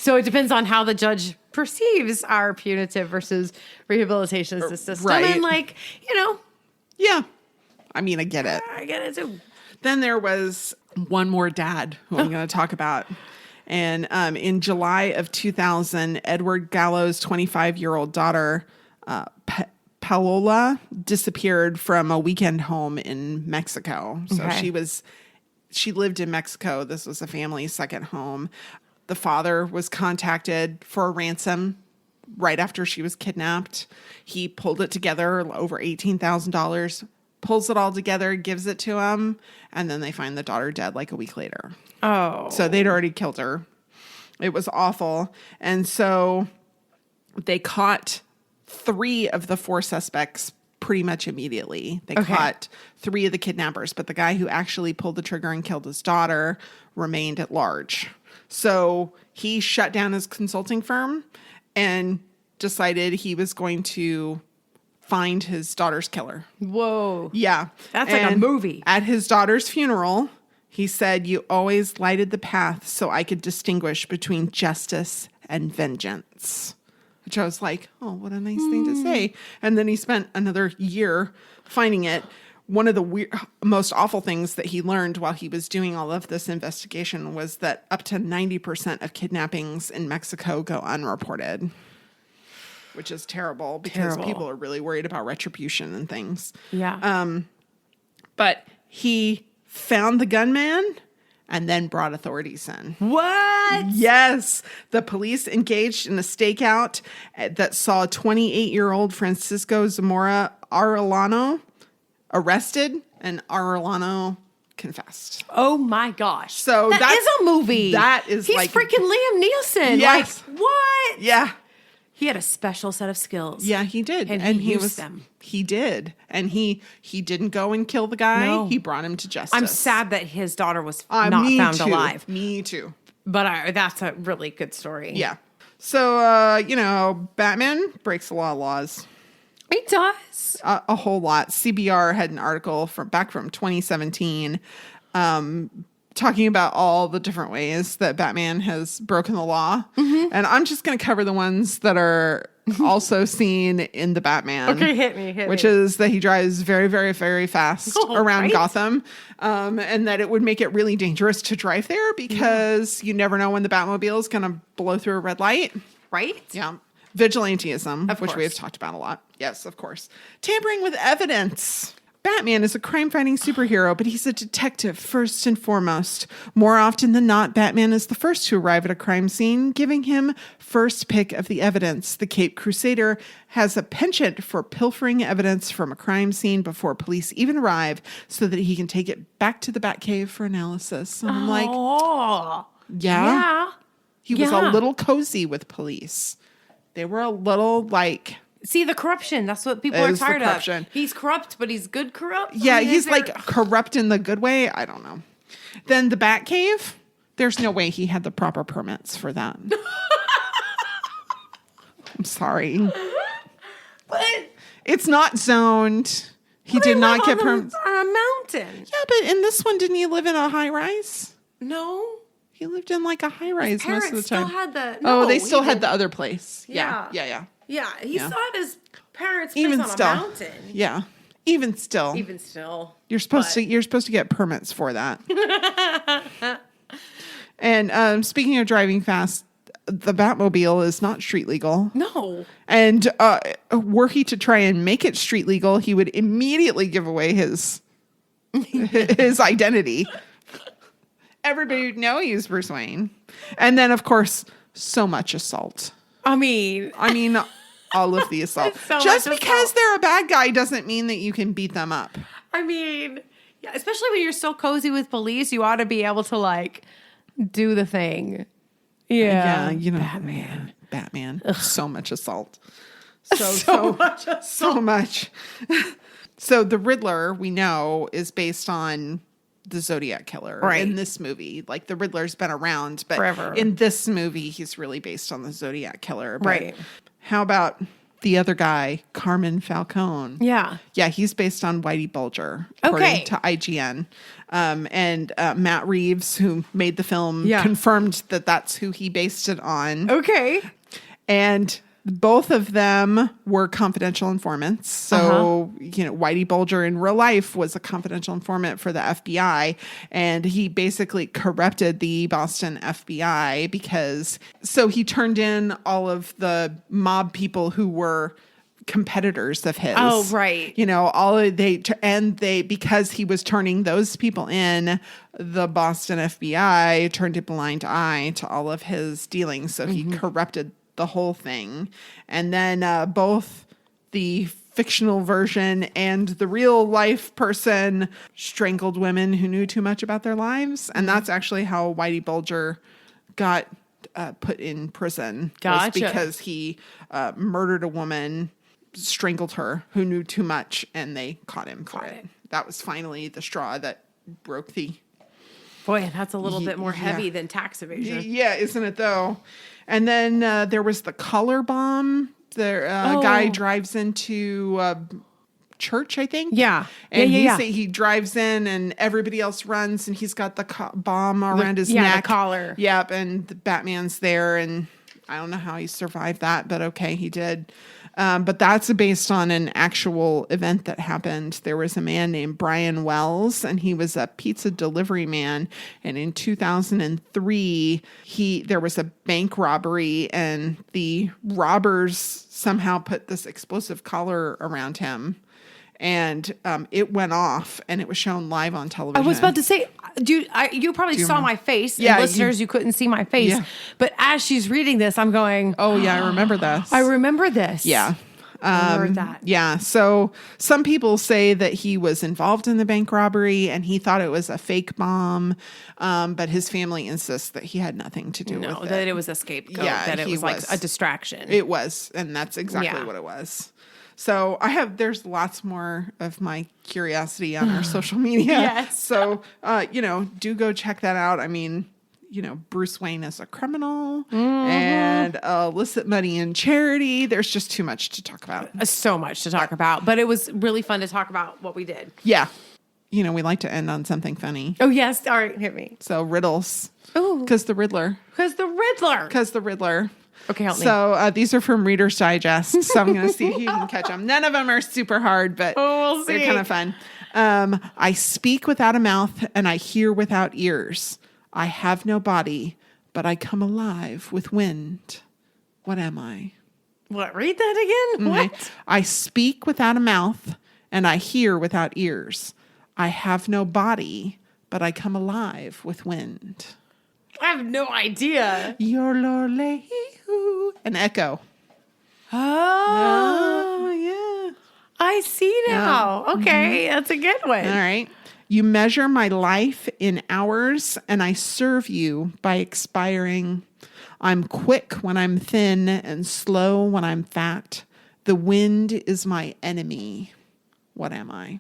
Speaker 2: it depends on how the judge perceives our punitive versus rehabilitation system.
Speaker 1: Right.
Speaker 2: And
Speaker 1: Yeah. I get it.
Speaker 2: I get it too.
Speaker 1: Then there was one more dad who I'm going to talk about. And in July of 2000, Edward Gallo's 25-year-old daughter, Paola, disappeared from a weekend home in Mexico. So she lived in Mexico. This was a family's second home. The father was contacted for a ransom right after she was kidnapped. He pulled it together, over $18,000, pulls it all together, gives it to him, and then they find the daughter dead like a week later.
Speaker 2: Oh.
Speaker 1: So they'd already killed her. It was awful. And so they caught 3 of the 4 suspects pretty much immediately. They caught 3 of the kidnappers, but the guy who actually pulled the trigger and killed his daughter remained at large. So he shut down his consulting firm and decided he was going to find his daughter's killer.
Speaker 2: Whoa.
Speaker 1: Yeah.
Speaker 2: That's like a movie.
Speaker 1: At his daughter's funeral, he said, "You always lighted the path so I could distinguish between justice and vengeance." Which I was like, oh, what a nice thing to say. And then he spent another year finding it. One of the most awful things that he learned while he was doing all of this investigation was that up to 90% of kidnappings in Mexico go unreported, which is terrible because people are really worried about retribution and things.
Speaker 2: Yeah.
Speaker 1: But he found the gunman and then brought authorities in.
Speaker 2: What?
Speaker 1: Yes. The police engaged in a stakeout that saw 28-year-old Francisco Zamora Arellano arrested, and Arellano confessed.
Speaker 2: Oh my gosh.
Speaker 1: So
Speaker 2: that is a movie.
Speaker 1: That is
Speaker 2: He's
Speaker 1: like
Speaker 2: freaking Liam Neeson.
Speaker 1: Yes.
Speaker 2: Like, what?
Speaker 1: Yeah.
Speaker 2: He had a special set of skills.
Speaker 1: Yeah, he did.
Speaker 2: And he used them.
Speaker 1: He did. And he didn't go and kill the guy.
Speaker 2: No.
Speaker 1: He brought him to justice.
Speaker 2: I'm sad that his daughter was not found alive.
Speaker 1: Me too.
Speaker 2: But that's a really good story.
Speaker 1: Yeah. So, Batman breaks a lot of laws.
Speaker 2: He does.
Speaker 1: A whole lot. CBR had an article back from 2017 talking about all the different ways that Batman has broken the law. Mm-hmm. And I'm just going to cover the ones that are also seen in the Batman.
Speaker 2: Okay, hit me.
Speaker 1: Which is that he drives very, very, very fast around Gotham. And that it would make it really dangerous to drive there because you never know when the Batmobile is going to blow through a red light.
Speaker 2: Right?
Speaker 1: Yeah. Vigilantism, which we have talked about a lot. Yes, of course. Tampering with evidence. Batman is a crime-fighting superhero, but he's a detective first and foremost. More often than not, Batman is the first to arrive at a crime scene, giving him first pick of the evidence. The Caped Crusader has a penchant for pilfering evidence from a crime scene before police even arrive so that he can take it back to the Batcave for analysis. And I'm like, yeah. He was a little cozy with police. They were a little like...
Speaker 2: See, the corruption. That's what people are tired of. He's corrupt, but he's good corrupt.
Speaker 1: Yeah, he's like corrupt in the good way. I don't know. Then the Batcave, there's no way he had the proper permits for that. I'm sorry.
Speaker 2: But
Speaker 1: it's not zoned. He did not get permits.
Speaker 2: On a mountain.
Speaker 1: Yeah, but in this one, didn't he live in a high rise?
Speaker 2: No.
Speaker 1: He lived in like a high rise most of the time.
Speaker 2: Still had the,
Speaker 1: they still had the other place. Yeah.
Speaker 2: Yeah, he still had his parents' place
Speaker 1: even
Speaker 2: on
Speaker 1: still,
Speaker 2: a mountain.
Speaker 1: Yeah, even still, you're supposed to get permits for that. And speaking of driving fast, the Batmobile is not street legal.
Speaker 2: No.
Speaker 1: And were he to try and make it street legal, he would immediately give away his identity. Everybody would know he was Bruce Wayne. And then, of course, so much assault.
Speaker 2: I mean,
Speaker 1: all of the assault. Just because they're a bad guy doesn't mean that you can beat them up.
Speaker 2: I mean, yeah, especially when you're so cozy with police, you ought to be able to like do the thing. Yeah,
Speaker 1: Batman. Ugh. So much assault. So much. So the Riddler, we know, is based on the Zodiac Killer in this movie. Like the Riddler's been around, but
Speaker 2: forever.
Speaker 1: In this movie, he's really based on the Zodiac Killer. But how about the other guy, Carmen Falcone?
Speaker 2: Yeah.
Speaker 1: Yeah, he's based on Whitey Bulger, according to IGN. And Matt Reeves, who made the film, confirmed that that's who he based it on.
Speaker 2: Okay.
Speaker 1: And both of them were confidential informants. So, Whitey Bulger in real life was a confidential informant for the FBI. And he basically corrupted the Boston FBI because he turned in all of the mob people who were competitors of his.
Speaker 2: Oh, right.
Speaker 1: Because he was turning those people in, the Boston FBI turned a blind eye to all of his dealings. So he corrupted the whole thing. And then both the fictional version and the real life person strangled women who knew too much about their lives. And that's actually how Whitey Bulger got put in prison.
Speaker 2: Gotcha.
Speaker 1: Was because he murdered a woman, strangled her, who knew too much, and they caught him for it. That was finally the straw that broke the...
Speaker 2: Boy, that's a little bit more heavy than tax evasion.
Speaker 1: Yeah, isn't it though? And then there was the color bomb. The guy drives into church, I think.
Speaker 2: Yeah.
Speaker 1: And he drives in and everybody else runs and he's got the bomb around his neck.
Speaker 2: Yeah, the collar.
Speaker 1: Yep. And the Batman's there and I don't know how he survived that, but okay, he did. But that's based on an actual event that happened. There was a man named Brian Wells, and he was a pizza delivery man. And in 2003, there was a bank robbery, and the robbers somehow put this explosive collar around him. And it went off, and it was shown live on television.
Speaker 2: I was about to say, you probably saw my face.
Speaker 1: Yeah,
Speaker 2: and listeners, you couldn't see my face.
Speaker 1: Yeah.
Speaker 2: But as she's reading this, I'm going,
Speaker 1: oh, yeah, I remember this.
Speaker 2: I remember this.
Speaker 1: Yeah.
Speaker 2: I remember that.
Speaker 1: Yeah. So some people say that he was involved in the bank robbery and he thought it was a fake bomb. But his family insists that he had nothing to do with it.
Speaker 2: That it was a scapegoat.
Speaker 1: Yeah,
Speaker 2: that it was like a distraction.
Speaker 1: It was. And that's exactly what it was. So there's lots more of my curiosity on our social media.
Speaker 2: Yes.
Speaker 1: So, do go check that out. I mean, Bruce Wayne is a criminal and illicit money in charity. There's just too much to talk about.
Speaker 2: So much to talk about, but it was really fun to talk about what we did.
Speaker 1: Yeah. We like to end on something funny.
Speaker 2: Oh, yes. All right. Hit me.
Speaker 1: So riddles.
Speaker 2: Oh.
Speaker 1: Because the Riddler.
Speaker 2: Okay, help me.
Speaker 1: So these are from Reader's Digest. So I'm going to see if you can catch them. None of them are super hard, but
Speaker 2: we'll see.
Speaker 1: They're kind of fun. I speak without a mouth and I hear without ears. I have no body, but I come alive with wind. What am I?
Speaker 2: What? Read that again? What?
Speaker 1: I speak without a mouth and I hear without ears. I have no body, but I come alive with wind.
Speaker 2: I have no idea.
Speaker 1: An echo.
Speaker 2: Oh,
Speaker 1: yeah.
Speaker 2: I see now.
Speaker 1: Yeah.
Speaker 2: Okay, that's a good one.
Speaker 1: All right. You measure my life in hours, and I serve you by expiring. I'm quick when I'm thin and slow when I'm fat. The wind is my enemy. What am I?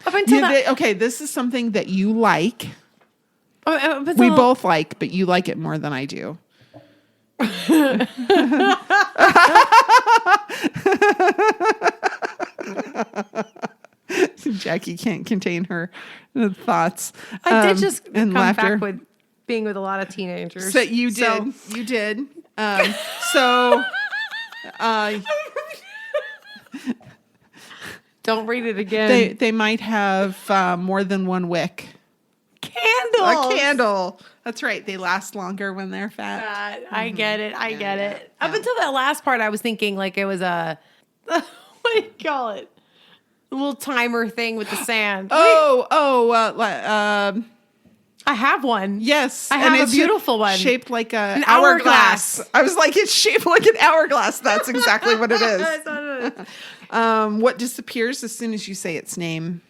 Speaker 2: Up until
Speaker 1: Okay, this is something that you like.
Speaker 2: but
Speaker 1: We both like, but you like it more than I do. Jackie can't contain her thoughts.
Speaker 2: I did just
Speaker 1: and
Speaker 2: come
Speaker 1: laughter.
Speaker 2: back with being with a lot of teenagers.
Speaker 1: So you did. You did.
Speaker 2: Don't read it again.
Speaker 1: They might have more than one wick.
Speaker 2: Candles.
Speaker 1: A candle. That's right. They last longer when they're fat.
Speaker 2: I get it. I get it. Up until that last part, I was thinking like it was a what do you call it? A little timer thing with the sand.
Speaker 1: I
Speaker 2: I have one.
Speaker 1: yes.
Speaker 2: I have a beautiful one.
Speaker 1: Shaped like an
Speaker 2: hourglass.
Speaker 1: I was like, it's shaped like an hourglass. That's exactly what it is. What disappears as soon as you say its name?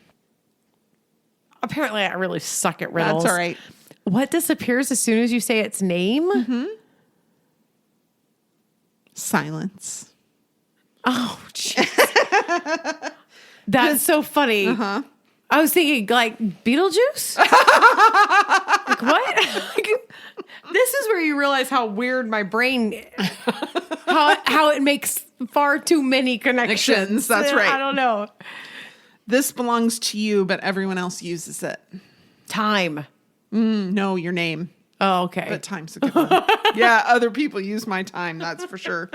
Speaker 2: Apparently, I really suck at riddles.
Speaker 1: That's all right.
Speaker 2: What disappears as soon as you say its name?
Speaker 1: Mm-hmm. Silence.
Speaker 2: Oh, jeez. That's so funny.
Speaker 1: Uh-huh.
Speaker 2: I was thinking like Beetlejuice. Like what? This is where you realize how weird my brain, how it makes far too many connections.
Speaker 1: That's right.
Speaker 2: I don't know.
Speaker 1: This belongs to you, but everyone else uses it.
Speaker 2: Time.
Speaker 1: No, your name.
Speaker 2: Oh, okay.
Speaker 1: But time's a good one. Yeah, other people use my time, that's for sure.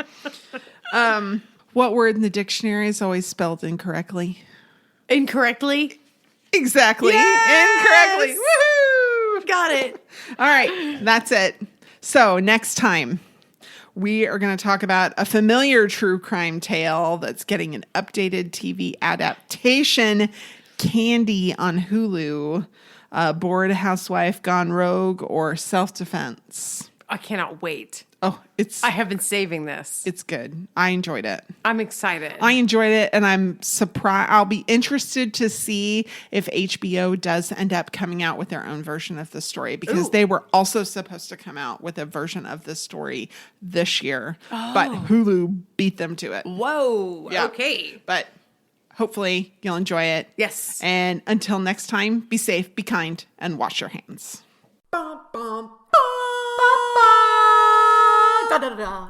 Speaker 1: What word in the dictionary is always spelled incorrectly?
Speaker 2: Incorrectly?
Speaker 1: Exactly.
Speaker 2: Yes!
Speaker 1: Incorrectly. Woohoo!
Speaker 2: Got it.
Speaker 1: All right, that's it. So next time, we are going to talk about a familiar true crime tale that's getting an updated TV adaptation, Candy on Hulu, Bored Housewife Gone Rogue, or Self-Defense.
Speaker 2: I cannot wait.
Speaker 1: Oh,
Speaker 2: I have been saving this.
Speaker 1: it's good. I enjoyed it.
Speaker 2: I'm excited.
Speaker 1: I enjoyed it, and I'm surprised. I'll be interested to see if HBO does end up coming out with their own version of the story, because they were also supposed to come out with a version of the story this year, but Hulu beat them to it.
Speaker 2: Whoa.
Speaker 1: Yeah.
Speaker 2: Okay.
Speaker 1: But hopefully you'll enjoy it.
Speaker 2: Yes.
Speaker 1: And until next time, be safe, be kind, and wash your hands.
Speaker 3: Da, da, da.